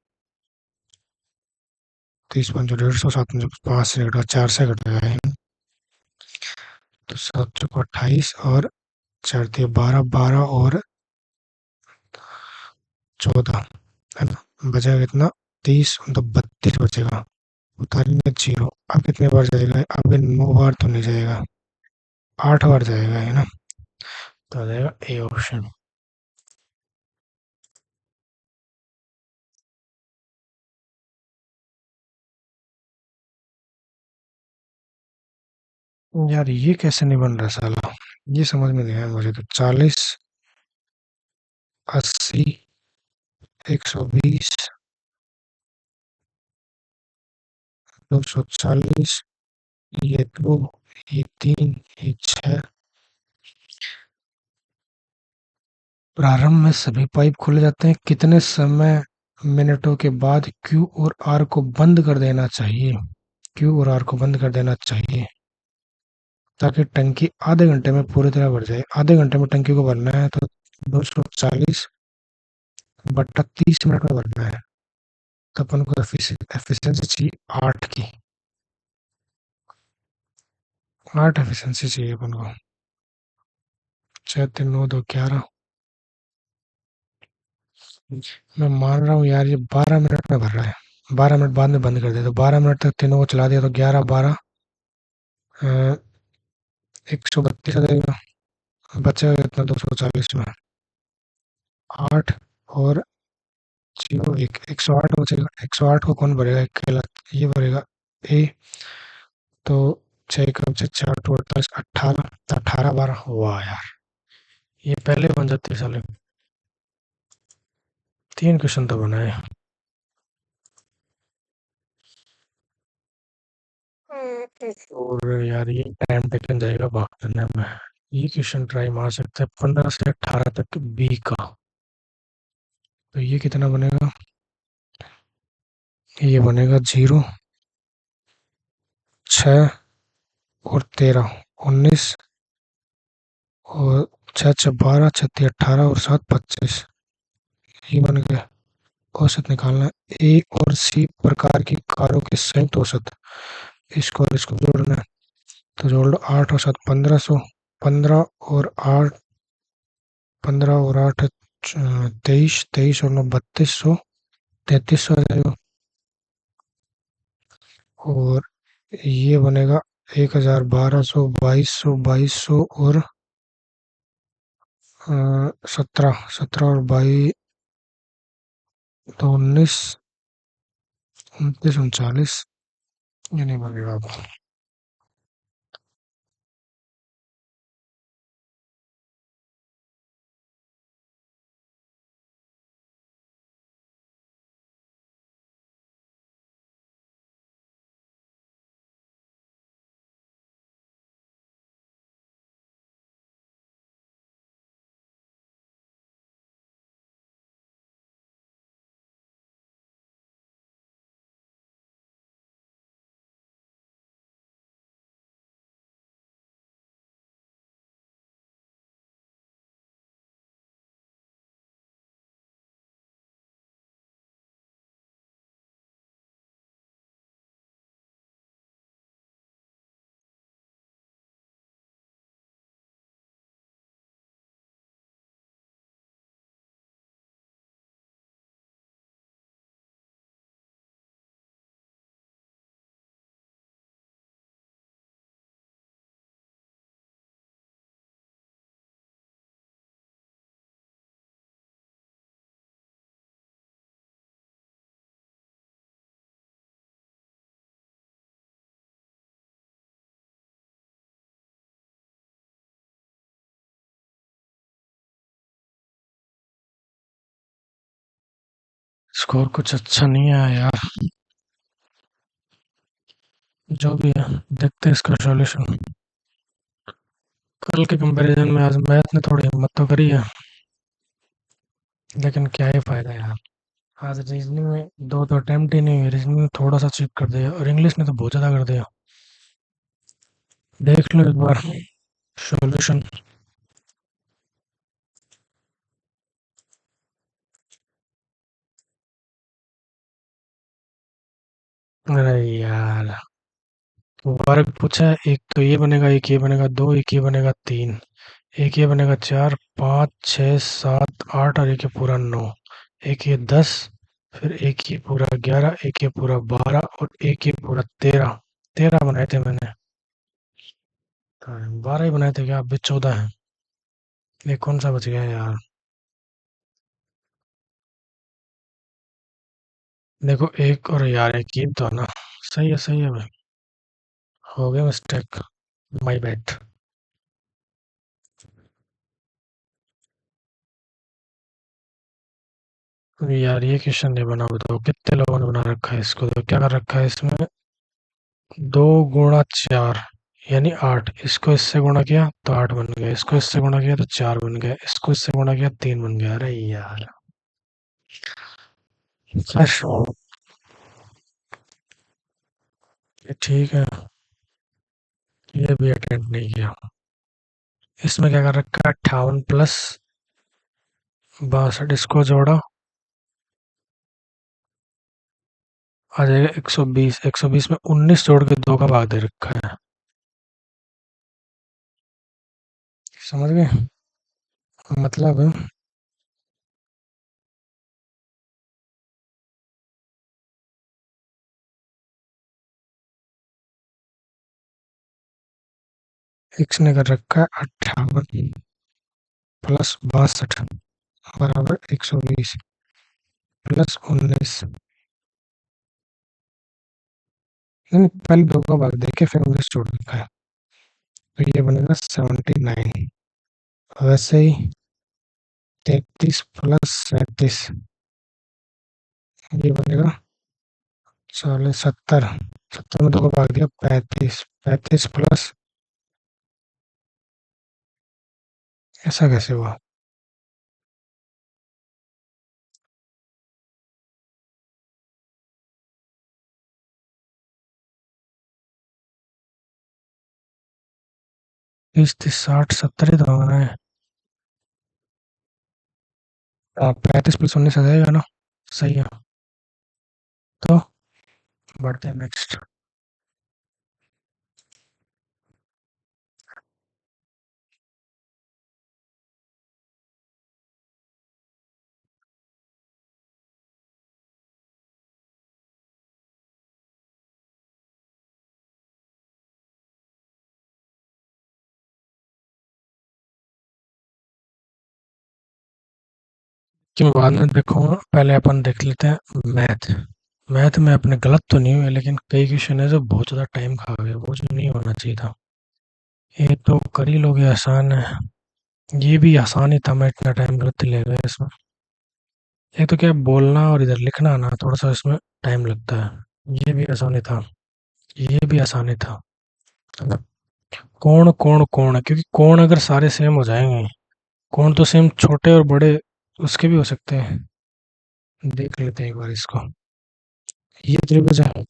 30 5 150, 7 5 से कटेगा, 4 से कटेगा ये। तो 7 चौक 28 और 4 12, 12 और 14 है ना। बचेगा कितना, 30, तो 32 बचेगा। उतारेंगे 0। अब कितने बार जाएगा, अब ये 9 बार तो नहीं जाएगा, 8 बार जाएगा है ना। तो आ जाएगा ए ऑप्शन। यार ये कैसे नहीं बन रहा साला, ये समझ में नहीं आया मुझे। तो 40 80 120 240 ये 2, ये 3, ये 6। प्रारंभ में सभी पाइप खोले जाते हैं। कितने समय मिनटों के बाद क्यू और आर को बंद कर देना चाहिए? क्यू और आर को बंद कर देना चाहिए ताकि टंकी आधे घंटे में पूरी तरह भर जाए। आधे घंटे में टंकी को भरना है तो 240/30 मिनट में भरना है। तो अपन को एफिशिएंसी चाहिए 8 की। 8 एफिशिएंसी चाहिए अपन को। 6 3 9 2 11। मैं मान रहा हूँ यार ये 12 मिनट में भर रहा है। 12 मिनट बाद में बंद कर दे तो 12 मिनट तक तीनों को चला दिया तो 11 12 132 आ जाएगा। बचेगा कितना? 240 में 8 और 0 1 108 बचेगा। 108 को कौन भरेगा? अकेला ये भरेगा ए। तो 6 कम से 4 8 18 18 12। वाह यार, ये पहले बन जाते साले। 3 क्वेश्चन तो बनाए। और यार ये टाइम टेकन जाएगा बात करने में। ये क्वेश्चन ट्राई मार सकते हैं 15 से 18 तक बी का। तो ये कितना बनेगा? ये बनेगा 0 6 और 13 19 और 6 6 12 6 3 18 और 7 25। ये बन गया। औसत निकालना है। ए और सी प्रकार की कारों के संयुक्त औसत। इसको और इसको जोड़ना है। तो जोड़ लो 8 और 7 1500। 15 और 8 15 और 8 23 23 और 9 3200। 3300 आ जाएगा। और ये बनेगा 1000 1200 2200 और 17 17 और 22 तो 19 29 39। ये नहीं बनेगा अब। स्कोर कुछ अच्छा नहीं आया यार। जो भी है देखते हैं इसका सॉल्यूशन। कल के कंपैरिजन में आज मैथ ने थोड़ी हिम्मत तो करी है, लेकिन क्या ही फायदा यार। आज रीजनिंग में दो तो अटेम्प्ट ही नहीं हुए। रीजनिंग में थोड़ा सा चीट कर दिया और इंग्लिश ने तो बहुत ज्यादा कर दिया। देख लो एक बार सॉल्यूशन। अरे यार, वर्ग पूछा है। एक तो ये बनेगा, एक ये बनेगा, दो एक ये बनेगा, तीन एक ये बनेगा, 4 5 6 7 8 और एक ये पूरा 9। एक ये 10, फिर एक ये पूरा 11, एक ये पूरा 12 और एक ये पूरा 13। 13 बनाए थे मैंने। 12 ही बनाए थे क्या? अभी 14 है। ये कौन सा बच गया यार? देखो एक और यार, एक ये तो है ना। सही है सही है भाई। हो गया मिस्टेक। My bad. यार ये क्वेश्चन नहीं बना, बताओ कितने लोगों ने बना रखा है इसको? तो क्या कर रखा है इसमें? 2 गुणा 4 यानी 8। इसको इससे गुणा किया तो 8 बन गया, इसको इससे गुणा किया तो 4 बन गया, इसको इससे गुणा किया 3 बन गया। अरे यार, फ्रेश। ये ठीक है, ये भी अटेम्प्ट नहीं किया। इसमें क्या कर रखा है, 58 + 62, इसको जोड़ा आ जाएगा 120। 120 में 19 जोड़ के 2 का भाग दे रखा है। समझ गए? मतलब x ने कर रखा है 58 + 62 बराबर 120 + 19। नहीं, पहले 2 का भाग देके फिर 19 जोड़ रखा है, तो ये बनेगा 79। वैसे ही 33 + 37, ये बनेगा 40, 70। 70 में 2 का भाग दिया 35। 35 प्लस, ऐसा कैसे हुआ? 30, 30, 60, 70 ही तो होना है। 35 + 19 आ जाएगा ना? सही है। तो बढ़ते हैं नेक्स्ट। कि बाद में देखो, पहले अपन देख लेते हैं मैथ। मैथ में अपने गलत तो नहीं हुए, लेकिन कई क्वेश्चन है जो बहुत ज़्यादा टाइम खा गए, वो जो नहीं होना चाहिए था। ये तो कर ही लोगे, आसान है। ये भी आसान ही था, मैं इतना टाइम गलत ले गया इसमें। एक तो क्या, बोलना और इधर लिखना ना, थोड़ा सा इसमें टाइम लगता है। ये भी आसान ही था, ये भी आसान ही था। कोण कोण कोण है, क्योंकि कोण अगर सारे सेम हो जाएंगे, कोण तो सेम छोटे और बड़े उसके भी हो सकते हैं। देख लेते हैं एक बार इसको। ये त्रिभुज है,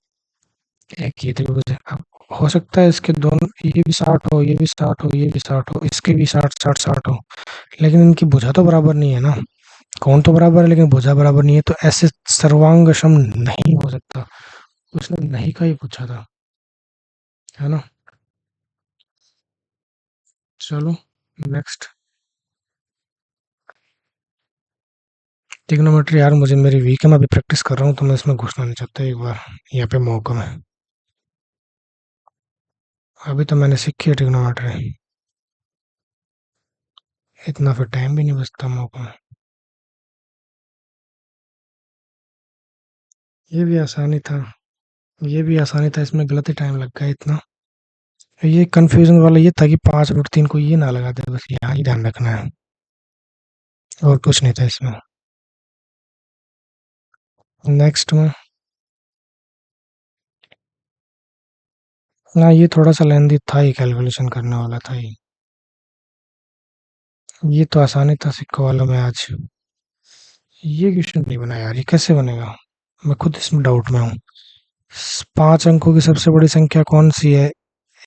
एक ये त्रिभुज है। अब हो सकता है इसके दोनों, ये भी 60 हो, ये भी 60 हो, ये भी 60 हो, इसके भी 60, 60, 60 हो, लेकिन इनकी भुजा तो बराबर नहीं है ना। कोण तो बराबर है लेकिन भुजा बराबर नहीं है, तो ऐसे सर्वांग सम नहीं हो सकता। उसने नहीं का ही पूछा था, है ना? चलो नेक्स्ट। ट्रिग्नोमेट्री यार मुझे मेरी वीक है, मैं अभी प्रैक्टिस कर रहा हूँ, तो मैं इसमें घुसना नहीं चाहता एक बार, यहाँ पे मौका में। अभी तो मैंने सीखी है ट्रिग्नोमेट्री, इतना फिर टाइम भी नहीं बचता मौका में। ये भी आसानी था, ये भी आसानी था, इसमें गलत ही टाइम लग गया इतना। ये कंफ्यूजन वाला ये था कि 5√3 को ये ना लगा दे, बस यहाँ ही ध्यान रखना है, और कुछ नहीं था इसमें। नेक्स्ट में ना, ये थोड़ा सा लेंदी था ही, कैलकुलेशन करने वाला था ही। ये तो आसानी था सिक्कों वालों में आज। ये क्वेश्चन नहीं बना यार, ये कैसे बनेगा? मैं खुद इसमें डाउट में हूँ। 5 अंकों की सबसे बड़ी संख्या कौन सी है?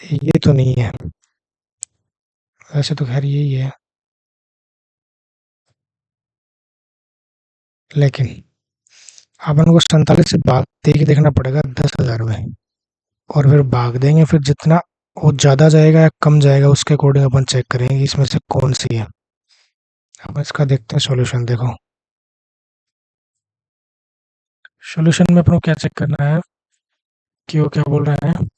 ये तो नहीं है, वैसे तो खैर यही है, लेकिन अपन को 47 से भाग दे के देखना पड़ेगा 10,000 में, और फिर भाग देंगे, फिर जितना वो ज्यादा जाएगा या कम जाएगा उसके अकॉर्डिंग अपन चेक करेंगे कि इसमें से कौन सी है। अब इसका देखते हैं सॉल्यूशन। देखो, सॉल्यूशन में अपन को क्या चेक करना है कि वो क्या बोल रहे हैं।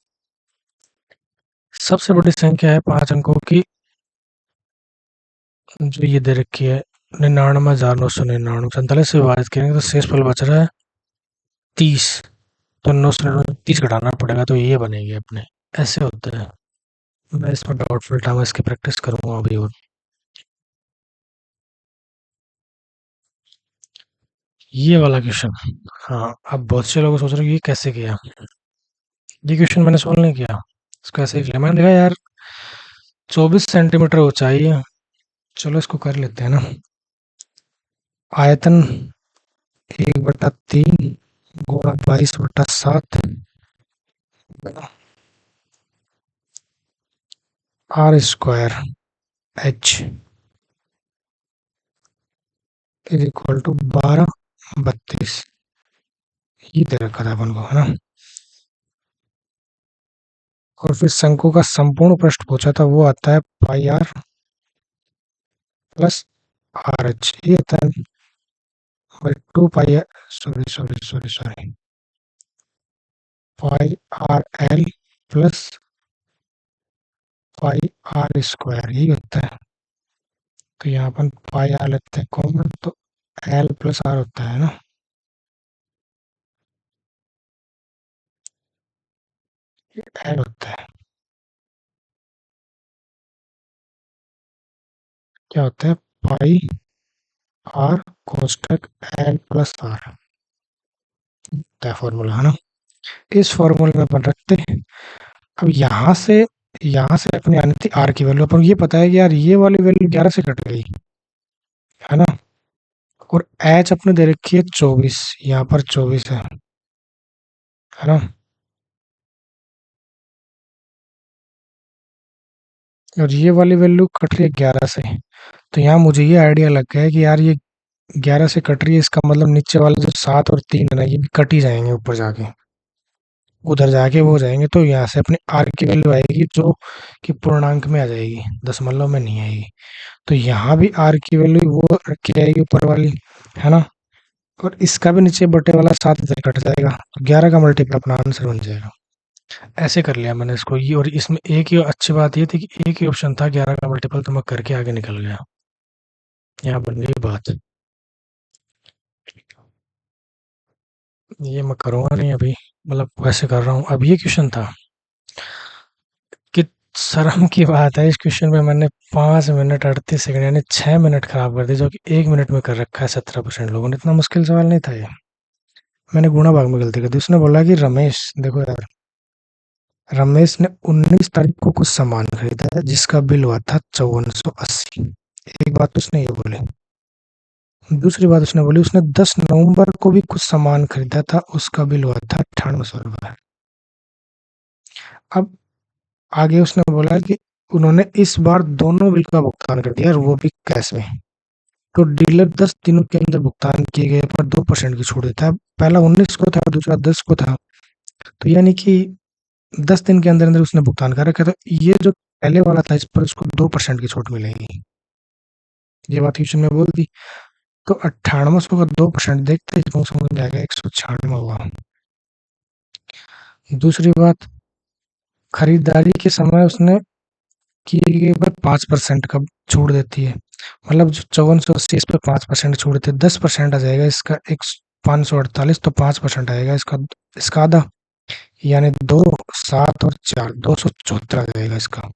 सबसे बड़ी संख्या है 5 अंकों की, जो ये दे रखी है 99,999। 47 से विभाजित करेंगे तो शेष फल बच रहा है 30। तो 999 30 घटाना पड़ेगा, तो ये बनेगी अपने। ऐसे होता है। मैं इसमें डाउटफुल था, मैं इसकी प्रैक्टिस करूंगा अभी और। ये वाला क्वेश्चन, हाँ, अब बहुत से लोग सोच रहे हैं कि ये कैसे किया। ये क्वेश्चन मैंने सॉल्व नहीं किया, इसको ऐसे ही लिया मैंने, देखा यार 24 सेंटीमीटर ऊंचाई है, चलो इसको कर लेते हैं ना। आयतन 1/3 गुणा 22/7 R square H is equal to 12/32, ये दे रखा था अपन को, है ना। और फिर शंकु का संपूर्ण पृष्ठ पूछा था, वो आता है pi r plus r h, ये आता है भाई 2 pi, sorry sorry sorry sorry, pi r l plus pi r square, यही होता है। तो यहाँ अपन पाई आर लेते हैं कॉमन, तो एल प्लस आर होता है ना, एल होता है, क्या होता है, pi are कोष्टक L plus are, होता है फॉर्मूला, है ना। इस फॉर्मूले में अपन रखते हैं। अब यहाँ से अपनी आनी थी आर की वैल्यू, अपन को ये पता है कि यार ये वाली वैल्यू 11 से कट गई, है ना। और एच अपने दे रखी है 24, यहाँ पर 24 है ना। और ये वाली वैल्यू कट रही है 11 से, तो यहाँ मुझे ये आइडिया लग गया है कि यार ये 11 से कट रही है, इसका मतलब नीचे वाले जो 7 और 3 है ना, ये भी कट ही जाएंगे ऊपर जाके, उधर जाके वो हो जाएंगे। तो यहाँ से अपनी आर की वैल्यू आएगी जो कि पूर्णांक में आ जाएगी, दशमलव में नहीं आएगी। तो यहाँ भी आर की वैल्यू वो रखी जाएगी ऊपर वाली, है ना। और इसका भी नीचे बटे वाला 7 इधर कट जाएगा, तो 11 का मल्टीपल अपना आंसर बन जाएगा। ऐसे कर लिया मैंने इसको ये, और इसमें एक ही अच्छी बात ये थी कि एक ही ऑप्शन था 11 का मल्टीपल, तो मैं करके आगे निकल गया, यहाँ बन गई बात। ये मैं करूँगा नहीं अभी, मतलब वैसे कर रहा हूँ। अब ये क्वेश्चन था कि शर्म की बात है, इस क्वेश्चन में मैंने 5 मिनट 38 सेकंड यानी 6 मिनट खराब कर दी, जो कि 1 मिनट में कर रखा है 17% लोगों ने। इतना मुश्किल सवाल नहीं था ये, मैंने गुणा भाग में गलती कर दी। उसने बोला कि रमेश, देखो यार, रमेश ने 19 तारीख को कुछ सामान खरीदा है जिसका बिल हुआ था 5480। एक बात तो उसने ये बोली। दूसरी बात उसने बोली, उसने 10 नवंबर को भी कुछ सामान खरीदा था, उसका बिल हुआ था 9800 रुपये। अब आगे उसने बोला कि उन्होंने इस बार दोनों बिल का भुगतान कर दिया और वो भी कैश में। तो डीलर 10 दिनों के अंदर भुगतान किए गए पर 2% की छूट देता है। पहला 19 को था, दूसरा 10 को था, तो यानी कि 10 दिन के अंदर अंदर उसने भुगतान कर रखा। तो ये जो पहले वाला था, इस पर उसको 2% की छूट मिलेगी, ये बात क्वेश्चन में बोल दी। तो 9800 का 2% देखते हैं, इसको समझ में आएगा 196 हुआ। दूसरी बात, खरीदारी के समय उसने किए गए पर 5% का छूट देती है, मतलब जो 5480 इस पर 5% छूट देती है, 10% आ जाएगा इसका, एक 548, तो 5% आएगा इसका, इसका आधा, यानी 2 7 और 4 274 आ जाएगा इसका।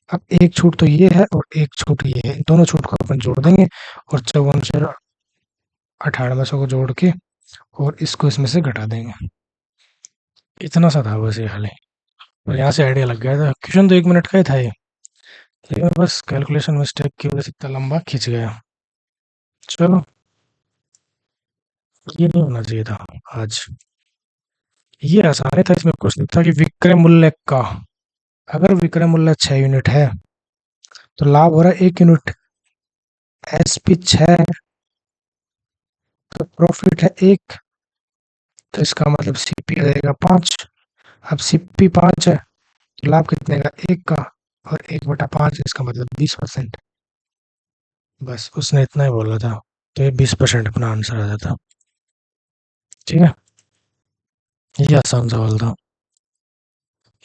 अब एक छूट तो ये है और एक छूट ये है, दोनों छूट को अपन जोड़ देंगे और 5498 को जोड़ के और इसको इसमें से घटा देंगे। इतना सा था बस ये खाली, और यहाँ से आइडिया लग गया था। क्वेश्चन तो 1 मिनट का ही था ये, लेकिन बस कैलकुलेशन मिस्टेक की वजह से इतना लंबा खिंच गया। चलो, ये नहीं होना चाहिए था आज। ये आसान था, इसमें कुछ नहीं था कि विक्रय मूल्य का, अगर विक्रय मूल्य 6 यूनिट है तो लाभ हो रहा है 1 यूनिट, एसपी 6 तो प्रॉफिट है 1, तो इसका मतलब सीपी आ जाएगा 5। अब सीपी 5 है तो लाभ कितने का, 1 का, और 1/5 इसका मतलब 20%। बस उसने इतना ही बोला था, तो ये 20% अपना आंसर आ जाता। ठीक है, ये आसान सवाल था,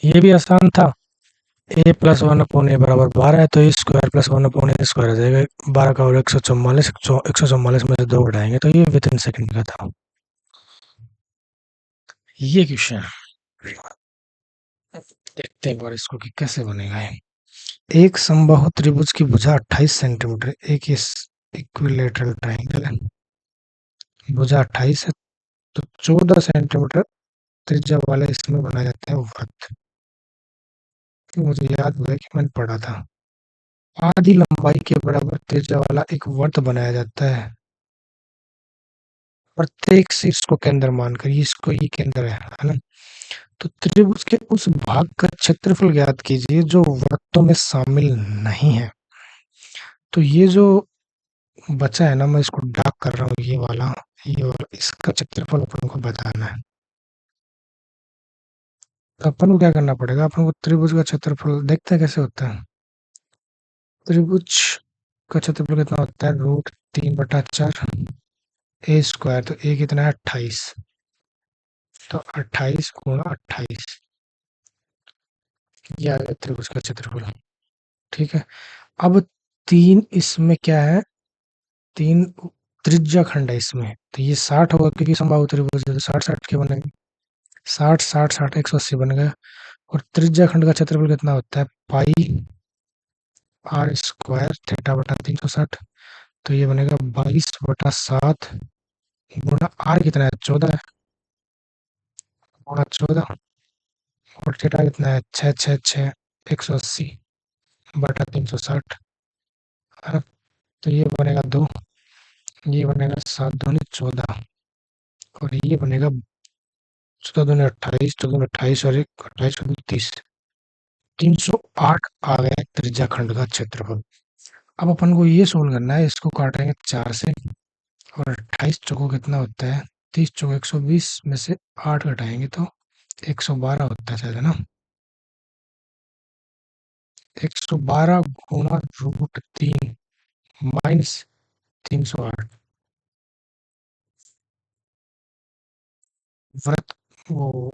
ये भी आसान था। ए प्लस वन अपॉन ए बराबर 12 है, तो ए स्क्वायर प्लस वन अपॉन ए स्क्वायर आ जाएगा 12 का, और 144, 144 में से 2 घटाएंगे तो ये विद इन सेकेंड का था ये क्वेश्चन। देखते हैं एक बार इसको कि कैसे बनेगा ये। एक समबाहु त्रिभुज की भुजा 28 सेंटीमीटर, एक इस इक्विलेटरल ट्रायंगल है, भुजा 28 है, तो 14 सेंटीमीटर त्रिज्या वाला इसमें बनाया जाता है वृत्त। तो मुझे याद हुआ कि मैंने पढ़ा था। आधी लंबाई के बराबर त्रिज्या वाला एक वृत्त बनाया जाता है। प्रत्येक शीर्ष को केंद्र मानकर, ये इसको ही केंद्र है ना? तो त्रिभुज के उस भाग का क्षेत्रफल ज्ञात कीजिए जो वृत्तों में शामिल नहीं है। तो ये जो बचा है ना, मैं इसको डार्क कर रहा हूँ, ये वाला इसका क्षेत्रफल अपन को बताना है। तो अपन को क्या करना पड़ेगा, अपन को त्रिभुज का क्षेत्रफल देखते हैं कैसे होता है। त्रिभुज का क्षेत्रफल कितना होता है, √3/4 ए स्क्वायर। तो ए कितना है, 28। तो 28 × 28, ये आ गया त्रिभुज का क्षेत्रफल। ठीक है। अब तीन इसमें क्या है, तीन त्रिज्या खंड है इसमें, तो ये 60 होगा क्योंकि समबाहु त्रिभुज है, तो 60 के बनेंगे। 60 180 बन गया। और त्रिज्या खंड का क्षेत्रफल कितना होता है, πr² θ/360। तो ये बनेगा 22/7 गुणा आर कितना है, 14 है, गुणा 14। और थीटा कितना है, 6 180/360 है ना? तो ये बनेगा 2, ये बनेगा 7×2 = 14, और ये बनेगा 14×2 = 28, 14×28 और 1 28×2 = 30। 308 आ गया त्रिज्या खंड का क्षेत्रफल। अब अपन को ये सोल्व करना है, इसको काटेंगे 4 से, और 28 चौको कितना होता है, 30 चौको 120 में से 8 घटाएंगे तो 112 होता है शायद, है ना? 112 गुणा √3 माइनस 308। वृत्त वो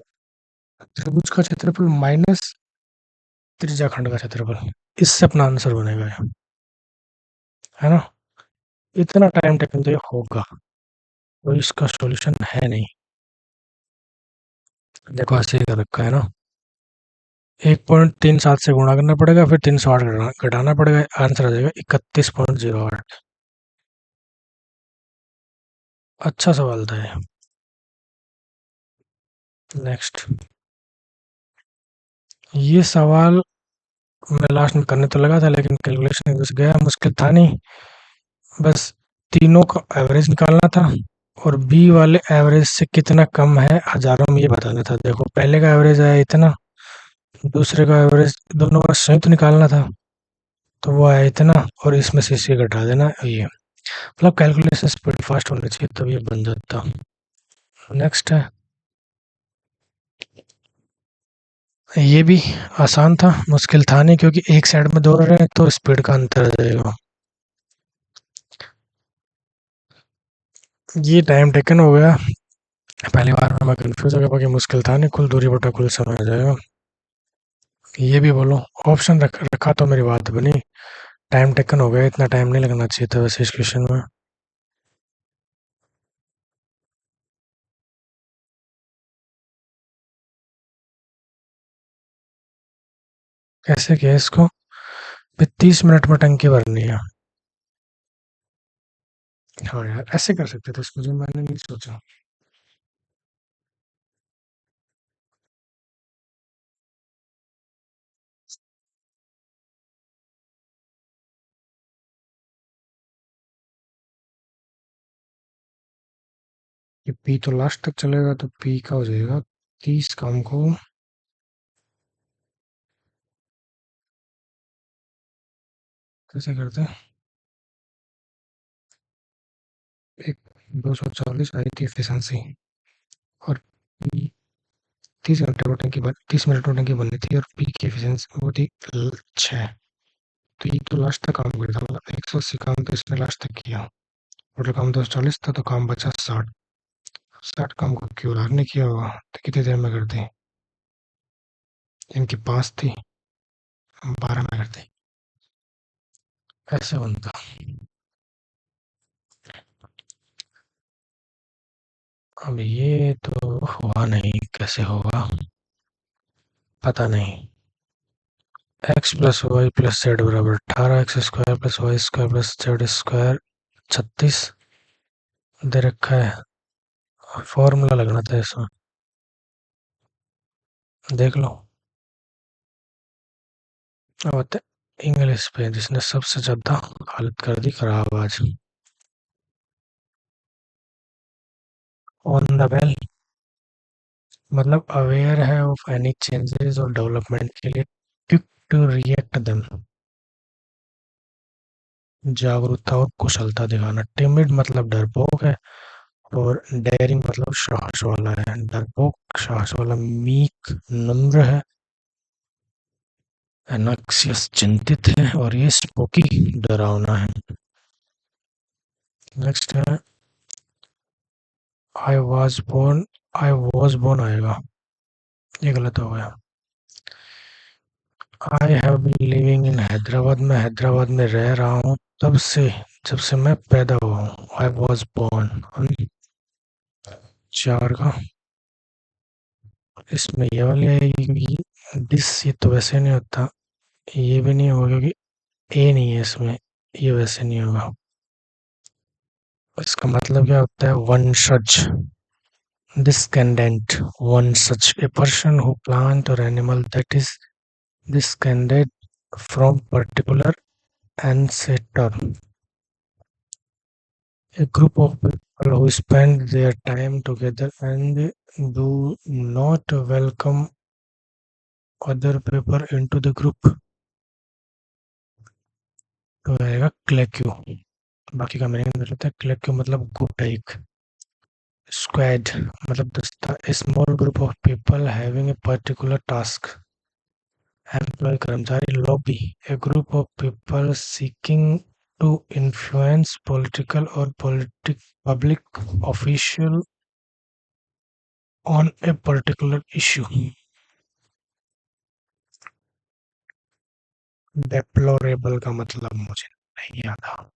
त्रिभुज का क्षेत्रफल माइनस त्रिज्या खंड का क्षेत्रफल, इससे अपना आंसर बनेगा ये, है ना? इतना टाइम टेकन तो ये होगा, तो इसका सॉल्यूशन है नहीं। देखो ऐसे ही कर रखा है ना, 1.37 से गुणा करना पड़ेगा, फिर 308 घटाना पड़ेगा, आंसर आ जाएगा 31.08। अच्छा सवाल था ये। नेक्स्ट, ये सवाल मैं लास्ट में करने तो लगा था, लेकिन कैलकुलेशन घुस गया, मुश्किल था नहीं। बस तीनों का एवरेज निकालना था, और बी वाले एवरेज से कितना कम है हजारों में, ये बताना था। देखो पहले का एवरेज आया इतना, दूसरे का एवरेज, दोनों का संयुक्त निकालना था, तो वो आया इतना, और इसमें से इसे घटा देना। ये मतलब कैलकुलेशन स्पीड फास्ट होनी चाहिए, तब ये बन जाता। नेक्स्ट है, ये भी आसान था, मुश्किल था नहीं, क्योंकि एक साइड में दौड़ रहे हैं तो स्पीड का अंतर आ जाएगा। ये टाइम टेकन हो गया, पहली बार में मैं कंफ्यूज हो गया, बाकी मुश्किल था नहीं, कुल दूरी बटा कुल समय आ जाएगा। ये भी बोलो, ऑप्शन रखा तो मेरी बात बनी। टाइम टेकन हो गया, इतना टाइम नहीं लगना चाहिए था वैसे इस क्वेश्चन में। कैसे किया इसको, फिर 30 मिनट में टंकी भरनी है। हाँ यार, ऐसे कर सकते थे इसको, जो मैंने नहीं सोचा। ये पी तो लास्ट तक चलेगा, तो पी का हो जाएगा 30 काम को, कैसे करते हैं, एक 240 आई थी एफिशिएंसी, और पी 30 घंटे में टंकी बन 30 मिनट में टंकी बननी थी, और पी की एफिशिएंसी वो थी 6। तो ये तो लास्ट तक काम कर था, मतलब 180 काम तो इसने लास्ट तक किया। टोटल काम 240 था, तो काम बचा 60। 60 काम को क्यों लाग नहीं किया होगा, तो कितनी देर में करते हैं, इनकी 5 थी, 12 में करते, ऐसे बनता। अब ये तो हुआ नहीं, कैसे होगा पता नहीं। X plus Y plus Z बराबर 18x² + y² + z² 36 दे रखा है, फॉर्मूला लगना था इसमें। देख लो। अब आते इंग्लिश पे, जिसने सबसे ज्यादा हालत कर दी खराब आज। ऑन द बेल मतलब अवेयर है ऑफ एनी चेंजेस और डेवलपमेंट के लिए, क्विक टू रिएक्ट देम, जागरूकता और कुशलता दिखाना। टिमिड मतलब डरपोक है, और डेयरिंग मतलब साहस वाला है। डरपोक साहस वाला, मीक नम्र है, एनक्सियस चिंतित है, और ये स्पोकी डरावना है। नेक्स्ट है आई वॉज बोर्न आएगा, ये गलत हो गया। I have been living in Hyderabad, मैं हैदराबाद में रह रहा हूँ तब से, जब से मैं पैदा हुआ हूँ। I was born. चार का इसमें ये वाली आएगी, दिस, ये तो वैसे नहीं होता, ये भी नहीं होगा क्योंकि ए नहीं है इसमें, ये वैसे नहीं होगा। इसका मतलब क्या होता है? वंशज, descendant, one such a person who plant or animal that is descended from particular ancestor, a group of people who spend their time together and do not welcome other people into the group, तो आएगा क्लेक्यू। बाकी का meaning देख लेते हैं। क्लेक्यू मतलब गुट एक, स्क्वाड मतलब दस्ता, a small group of people having a particular task, employ कर्मचारी। Lobby, a group of people seeking to influence political और public official on a particular issue. Deplorable का मतलब मुझे नहीं आता।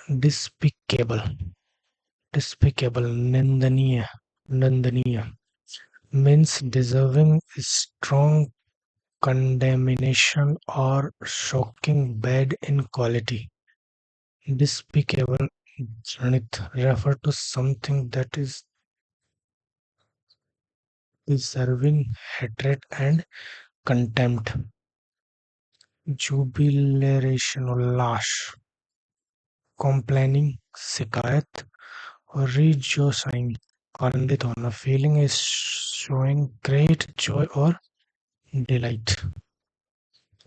डिस्पिकेबल, डिस्पिकेबल निंदनीय, निंदनीय means deserving strong condemnation or shocking bad in quality. Despicable, Janit, refer to something that is deserving hatred and contempt. Jubilation, Ullas, complaining, शिकायत, और rejoicing, आनंदित होना, feeling is showing great joy or delight.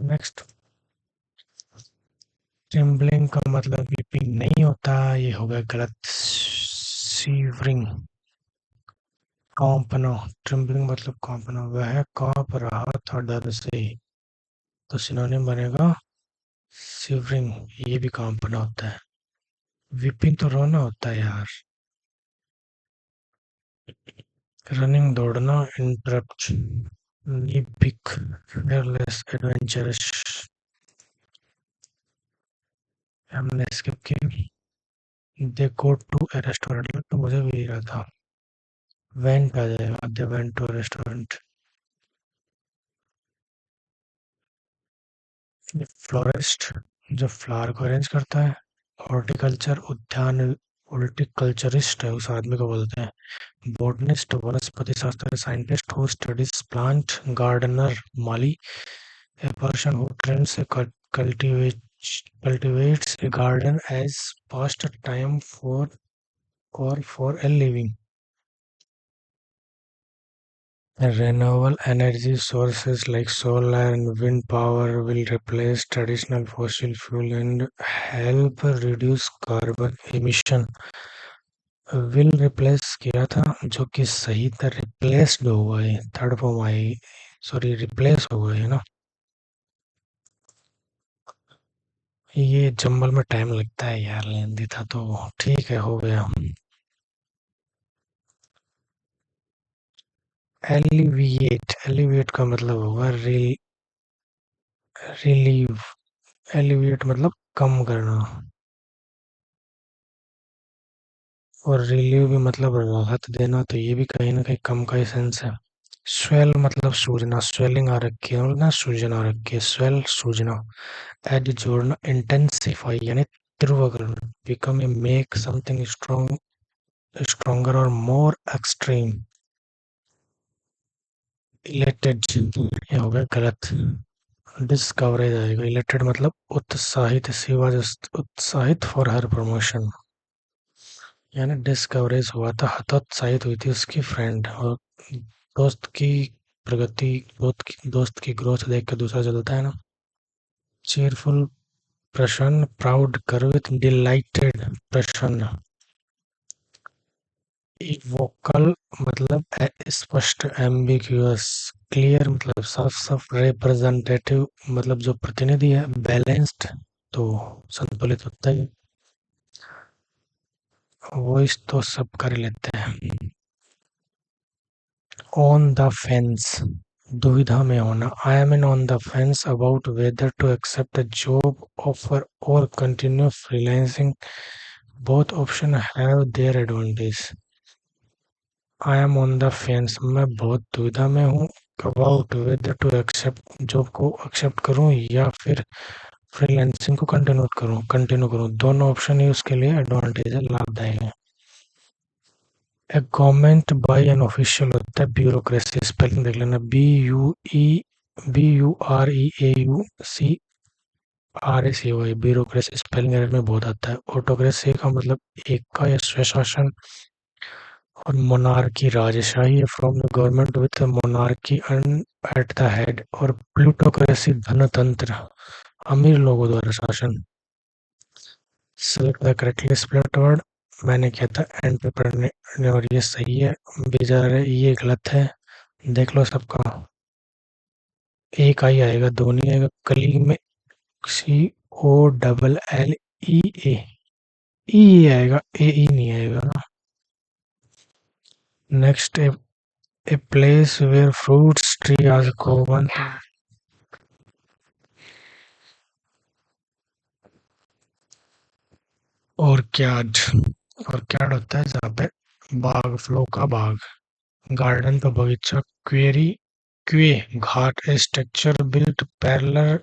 Next, ट्रिम्बलिंग का मतलब weeping नहीं होता, ये हो गया गलत। सीवरिंग, कांपना, ट्रिम्बलिंग मतलब कांपना, वह कांप रहा था डर से, तो सिनोनिम बनेगा सिवरिंग, ये भी कांपना होता है। वीपिंग तो रोना होता है यार। रनिंग दौड़ना, इंटरप्ट, लीपिक, फेयरलेस, एडवेंचरस। हमने स्किप किया। दे गो टू ए रेस्टोरेंट, तो मुझे भी यही रहा था। वेंट आ जाएगा, they went to restaurant. Florist जो फ्लावर को अरेंज करता है। हॉर्टिकल्चर उद्यान, हॉर्टिकल्चरिस्ट है उस आदमी को बोलते हैं। बोटनिस्ट वनस्पति शास्त्र, scientist who studies plant, gardener माली, a person who trains cultivates a garden as past time for or for a living. Renewable energy sources like solar and wind power will replace traditional fossil fuel and help reduce carbon emission. Will replace किया था, जो कि सही था, replaced हुआ है, third form I, sorry replace हो गई है ना। ये जंबल में टाइम लगता है यार, लेंदी था तो ठीक है, हो गया। एलिविएट, एलिविएट का मतलब होगा रिलीव, एलिविएट मतलब कम करना, और रिलीव भी मतलब राहत देना, तो ये भी कहीं ना कहीं कम का ही सेंस है। स्वेल मतलब सूजना, स्वेलिंग आ रखी है ना, सूजन आ रखी है, स्वेल सूजना। एड जोड़ना, इंटेंसिफाई यानी तीव्र करना, become a make something strong, stronger और मोर एक्सट्रीम। इलेक्टेड, ये हो गया गलत। डिस्कवरेज आएगा। इलेक्टेड मतलब उत्साहित, शी वाज उत्साहित फॉर हर प्रमोशन, यानी डिस्कवरेज हुआ था, हतोत्साहित हुई थी उसकी फ्रेंड। और दोस्त की प्रगति, दोस्त की ग्रोथ देख के दूसरा जलता है ना। चीरफुल प्रसन्न, प्राउड गर्वित, डिलाइटेड प्रसन्न। इवोकल मतलब स्पष्ट, एम्बिग्यूअस, क्लियर मतलब साफ साफ, रिप्रेजेंटेटिव मतलब जो प्रतिनिधि है, बैलेंस्ड तो संतुलित होता है। वॉइस तो सब कर लेते हैं। ऑन द फेंस, दुविधा में होना। I am in on the fence about whether to accept a job offer और continue freelancing, both option have their advantage. I am on the fence, मैं बहुत दुविधा में हूँ, about whether to accept, job को एक्सेप्ट करूँ या फिर फ्रीलांसिंग को कंटिन्यू करूँ। दोनों ऑप्शन ही उसके लिए एडवांटेज है, लाभदायक है। ए गवर्नमेंट बाय एन ऑफिशियल होता है ब्यूरोक्रेसी, स्पेलिंग देख लेना, BUREAUCREAUCRACY, ब्यूरोक्रेसी स्पेलिंग एरर में बहुत आता है। ऑटोक्रेसी का मतलब एक का या स्वशासन, और मोनार्की राजशाही है, from the government with monarchy at the head. और प्लूटोक्रेसी धनतंत्र, अमीर लोगों द्वारा शासन। Select the correctly split word, मैंने किया था एंटरप्रेन्योर, ये सही है। बेजार है, ये गलत है। देख लो सबका, एक आई आएगा, दो नहीं आएगा। कली में COLLEA, ई आएगा, AE नहीं आएगा ना। Next, a place where fruits tree are common. Orchid, orchid होता है जहाँ पे बाग, फ्लो का बाग। गार्डन का बगीचा। क्वेरी, क्वे घाट, a structure built parallel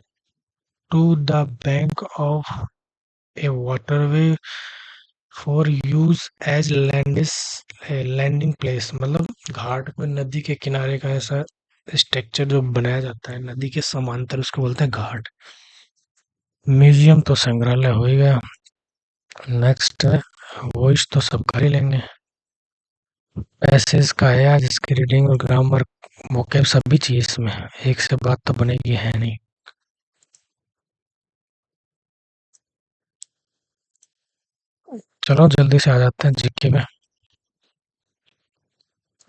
to the bank of a waterway for use as landing place, मतलब घाट पे नदी के किनारे का ऐसा स्ट्रक्चर जो बनाया जाता है नदी के समांतर, उसको बोलते हैं घाट। म्यूजियम तो संग्रहालय हो ही गया। नेक्स्ट है, वॉइस तो सब कर ही लेंगे। पैसेज का है आज, इसकी रीडिंग और ग्रामर मौके सभी चाहिए इसमें, एक से बात तो बनेगी है नहीं। चलो जल्दी से आ जाते हैं जीके में।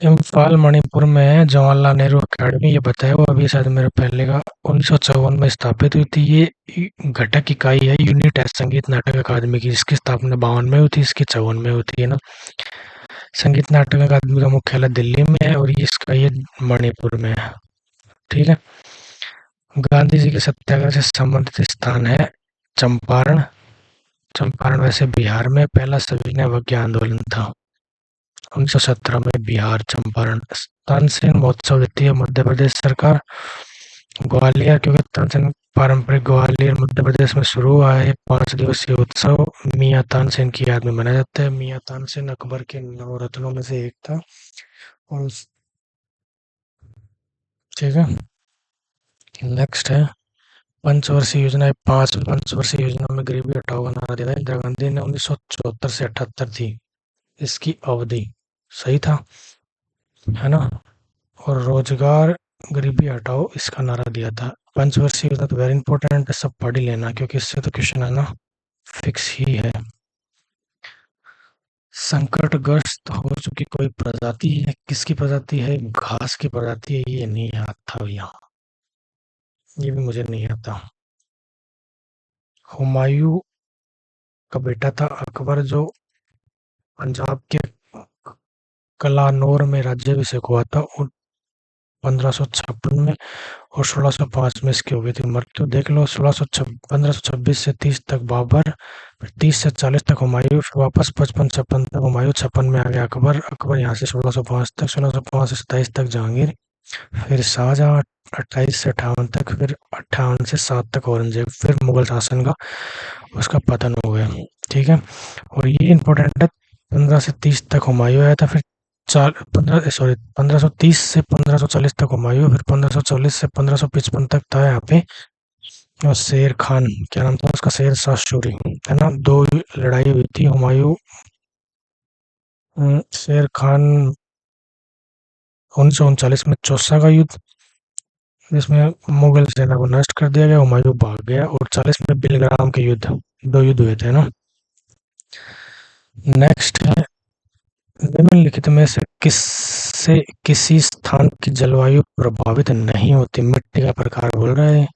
इम्फाल मणिपुर में है जवाहरलाल नेहरू अकेडमी, ये बताया वो अभी शायद मेरे पहले का। 1954 में स्थापित हुई थी ये, घटक इकाई है यूनिट है संगीत नाटक अकादमी की, जिसकी स्थापना 52 में हुई थी, इसकी 54 में होती है ना। संगीत नाटक अकादमी का मुख्यालय दिल्ली में है और इसका ये मणिपुर में है। ठीक है। गांधी जी के सत्याग्रह से संबंधित स्थान है चंपारण। चंपारण वैसे बिहार में पहला सविनय अवज्ञा आंदोलन था 1917 में, बिहार चंपारण। तानसेन महोत्सव देती है मध्य प्रदेश सरकार। ग्वालियर, क्योंकि तानसेन पारंपरिक ग्वालियर मध्य प्रदेश में शुरू हुआ है 5 दिवसीय उत्सव, मियाँ तानसेन की याद में मनाया जाता है। मियाँ तानसेन अकबर के नवरत्नों में से एक था। और ठीक है। नेक्स्ट है पंचवर्षीय योजना। 5 पंचवर्षीय योजना में गरीबी हटाओ का नारा दिया था इंदिरा गांधी ने, 1974 से 78 थी इसकी अवधि। सही था, है ना। और रोजगार गरीबी हटाओ इसका नारा दिया था। पंचवर्षीय योजना तो वेरी इंपॉर्टेंट है, सब पढ़ ही लेना क्योंकि इससे तो क्वेश्चन है ना, फिक्स ही है। संकटग्रस्त हो चुकी कोई प्रजाति है, किसकी प्रजाति है, घास की प्रजाति है, ये नहीं याद था भैया, ये भी मुझे नहीं आता। हुमायूं का बेटा था अकबर, जो पंजाब के कलानौर में राज्याभिषेक हुआ था 1556 में, और 1605 में इसकी हो गई थी मृत्यु। देख लो, 1526 से 30 तक बाबर, फिर 30 से 40 तक हुमायूं, फिर वापस 55-56 तक हुमायूं, 56 में आ गया अकबर। अकबर यहाँ से 1605 तक, 1605 से 27 तक जहांगीर, फिर शाहजहां 28 से 58 तक, फिर 58 से 7 तक औरंगजेब, फिर मुगल शासन का उसका पतन हो गया। ठीक है। और ये इंपॉर्टेंट है, 15 से 30 तक हुमायूं आया था, फिर 1530 से 1540 तक हुमायूं, फिर 1540 से 1555 तक था यहाँ पे। और शेर खान, क्या नाम था उसका, शेर शाह सूरी, है ना। दो लड़ाई हुई थी हुमायूं, शेर खान 1939 में चौसा का युद्ध, जिसमें मुगल सेना को नष्ट कर दिया गया, हुमायूं भाग गया। और 40 में बिलग्राम के युद्ध, दो युद्ध हुए थे ना। नेक्स्ट है, निम्नलिखित में से किससे किसी स्थान की जलवायु प्रभावित नहीं होती। मिट्टी का प्रकार बोल रहा है,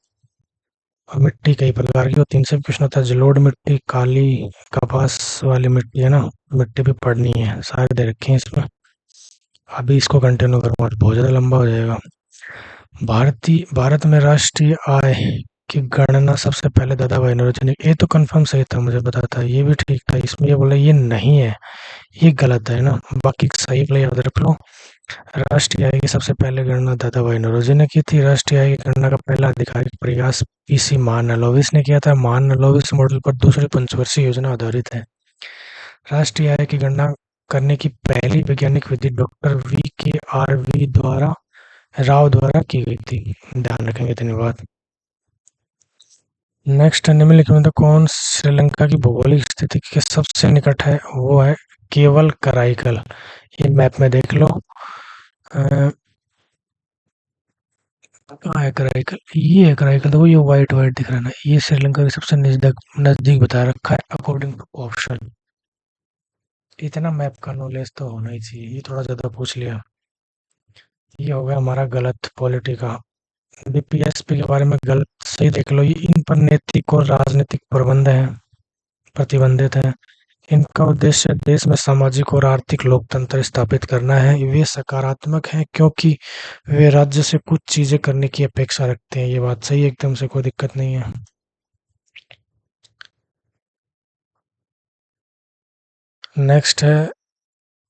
और मिट्टी कई प्रकार की होती है। इनसे भी पूछना था, जलोढ़ मिट्टी, काली कपास वाली मिट्टी, है ना। मिट्टी भी पढ़नी है, सारे दे रखे हैं इसमें। अभी इसको कंटिन्यू करूंगा तो बहुत ज़्यादा लंबा हो जाएगा। भारत में राष्ट्रीय आय की गणना सबसे पहले दादा भाई नौरोजी ने, ये तो कंफर्म सही था, मुझे पता था, ये भी ठीक था। इसमें ये बोला ये नहीं है, ये गलत है ना, बाकी सही के लिए याद रख लो। राष्ट्रीय आय की सबसे पहले गणना दादा भाई नौरोजी ने की थी। राष्ट्रीय आय की गणना का पहला आधिकारिक प्रयास पीसी महानलोविस ने किया था। महानलोविस मॉडल पर दूसरी पंचवर्षीय योजना आधारित है। राष्ट्रीय आय की गणना करने की पहली वैज्ञानिक विधि डॉक्टर वी द्वारा राव द्वारा की गई थी। ध्यान रखेंगे, धन्यवाद। नेक्स्ट, निम्नलिखित में से कौन श्रीलंका की भौगोलिक स्थिति के सबसे निकट है। वो है केवल कराईकल। ये मैप में देख लो, कहाँ है कराईकल, ये है कराईकल। तो वो ये वाइट वाइट दिख रहा है ना, ये श्रीलंका के सबसे नजदीक नजदीक बता रखा है अकॉर्डिंग टू ऑप्शन। इतना मैप का नॉलेज तो होना ही चाहिए, ये थोड़ा ज्यादा पूछ लिया। ये हो गया हमारा गलत पॉलिटी का। बीपीएसपी के बारे में गलत सही देख लो, ये इन पर नैतिक और राजनीतिक प्रबंध है, प्रतिबंधित है। इनका उद्देश्य देश में सामाजिक और आर्थिक लोकतंत्र स्थापित करना है। वे सकारात्मक हैं क्योंकि वे राज्य से कुछ चीजें करने की अपेक्षा रखते हैं। ये बात सही है, एकदम से कोई दिक्कत नहीं है। नेक्स्ट है,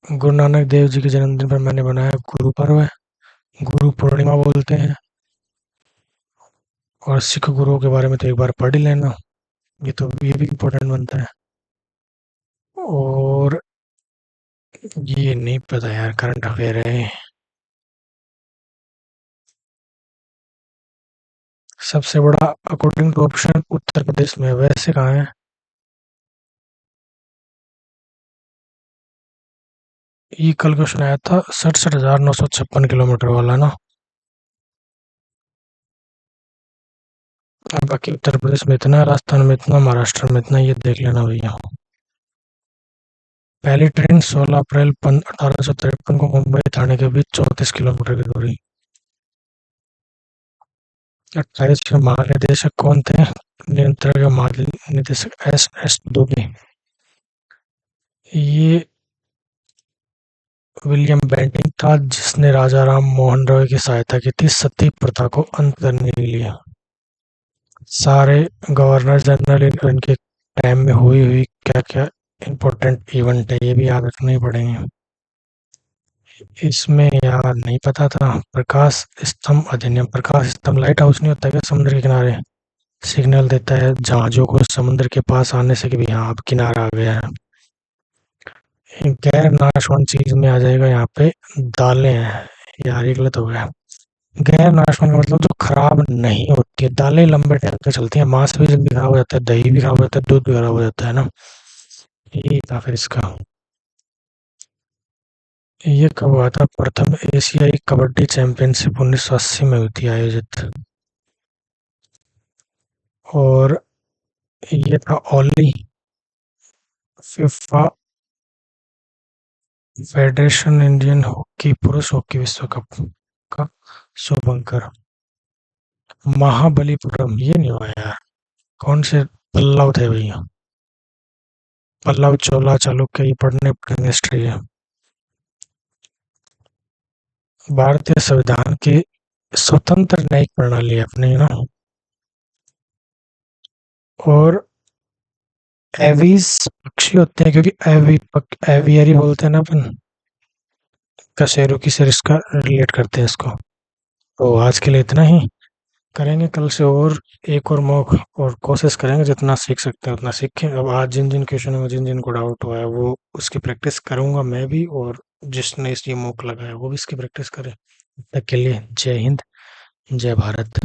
गुरु नानक देव जी के जन्मदिन पर मैंने बनाया गुरु पर्व है, गुरु पूर्णिमा बोलते हैं। और सिख गुरुओं के बारे में तो एक बार पढ़ ही लेना, ये भी इम्पोर्टेंट बनता है। और ये नहीं पता यार, करंट अफेयर है। सबसे बड़ा according to option Uttar Pradesh में है, वैसे कहाँ है। ये कल क्वेश्चन आया था 67,956 किलोमीटर वाला ना। और बाकी उत्तर प्रदेश में इतना, राजस्थान में इतना, महाराष्ट्र में इतना, ये देख लेना भैया। पहली ट्रेन 16 अप्रैल 1853 को मुंबई थाने के बीच 34 किलोमीटर की दूरी। 28 के महानिदेशक कौन थे। नियंत्रण के महानिदेशक एस दुबे। ये विलियम बेंटिंक था, जिसने राजा राम मोहन रॉय की सहायता की थी सती प्रथा को अंत करने के लिए। सारे गवर्नर जनरल इनके टाइम में हुई हुई क्या क्या इम्पोर्टेंट इवेंट है, ये भी याद रखने ही पड़ेंगे। इसमें यार नहीं पता था। प्रकाश स्तंभ अधिनियम, प्रकाश स्तंभ लाइट हाउस नहीं होता क्या समुद्र के किनारे, सिग्नल देता है जहाजों को समुद्र के पास आने से कि भी हाँ अब किनारा आ गया है। गैर नाशवान चीज में आ जाएगा यहाँ पे, दालें हैं। यार ये गलत हो गया। गैर नाशवान का मतलब जो खराब नहीं होती है, दालें लंबे टाइम तक चलती हैं, मांस भी जल्दी खराब हो जाता है, दही भी खराब हो जाता है, दूध भी खराब हो जाता है ना। ये था फिर इसका। ये कब हुआ था, प्रथम एशियाई कबड्डी चैंपियनशिप 1980 में हुई थी आयोजित। और ये था ओली फीफा फेडरेशन इंडियन हॉकी पुरुष हॉकी विश्व कप का शुभंकर। महाबलीपुरम, ये नहीं हुआ यार। कौन से पल्लव थे भैया, पल्लव चोला चालुक्य, ये पढ़ने पढ़ेंगे, हिस्ट्री है। भारतीय संविधान की स्वतंत्र न्यायिक प्रणाली है अपनी ना। और एवीज पक्षी होते हैं, क्योंकि एवियरी बोलते हैं ना अपन, कशेरुकी की से इसका रिलेट करते हैं इसको। तो आज के लिए इतना ही, करेंगे कल से और एक और मॉक, और कोशिश करेंगे जितना सीख सकते हैं उतना सीखें। अब आज जिन जिन क्वेश्चनों में जिन जिन को डाउट हुआ है वो उसकी प्रैक्टिस करूंगा मैं भी, और जिसने इस ये मौका लगाया वो भी इसकी प्रैक्टिस करे। तब तक के लिए जय हिंद, जय भारत।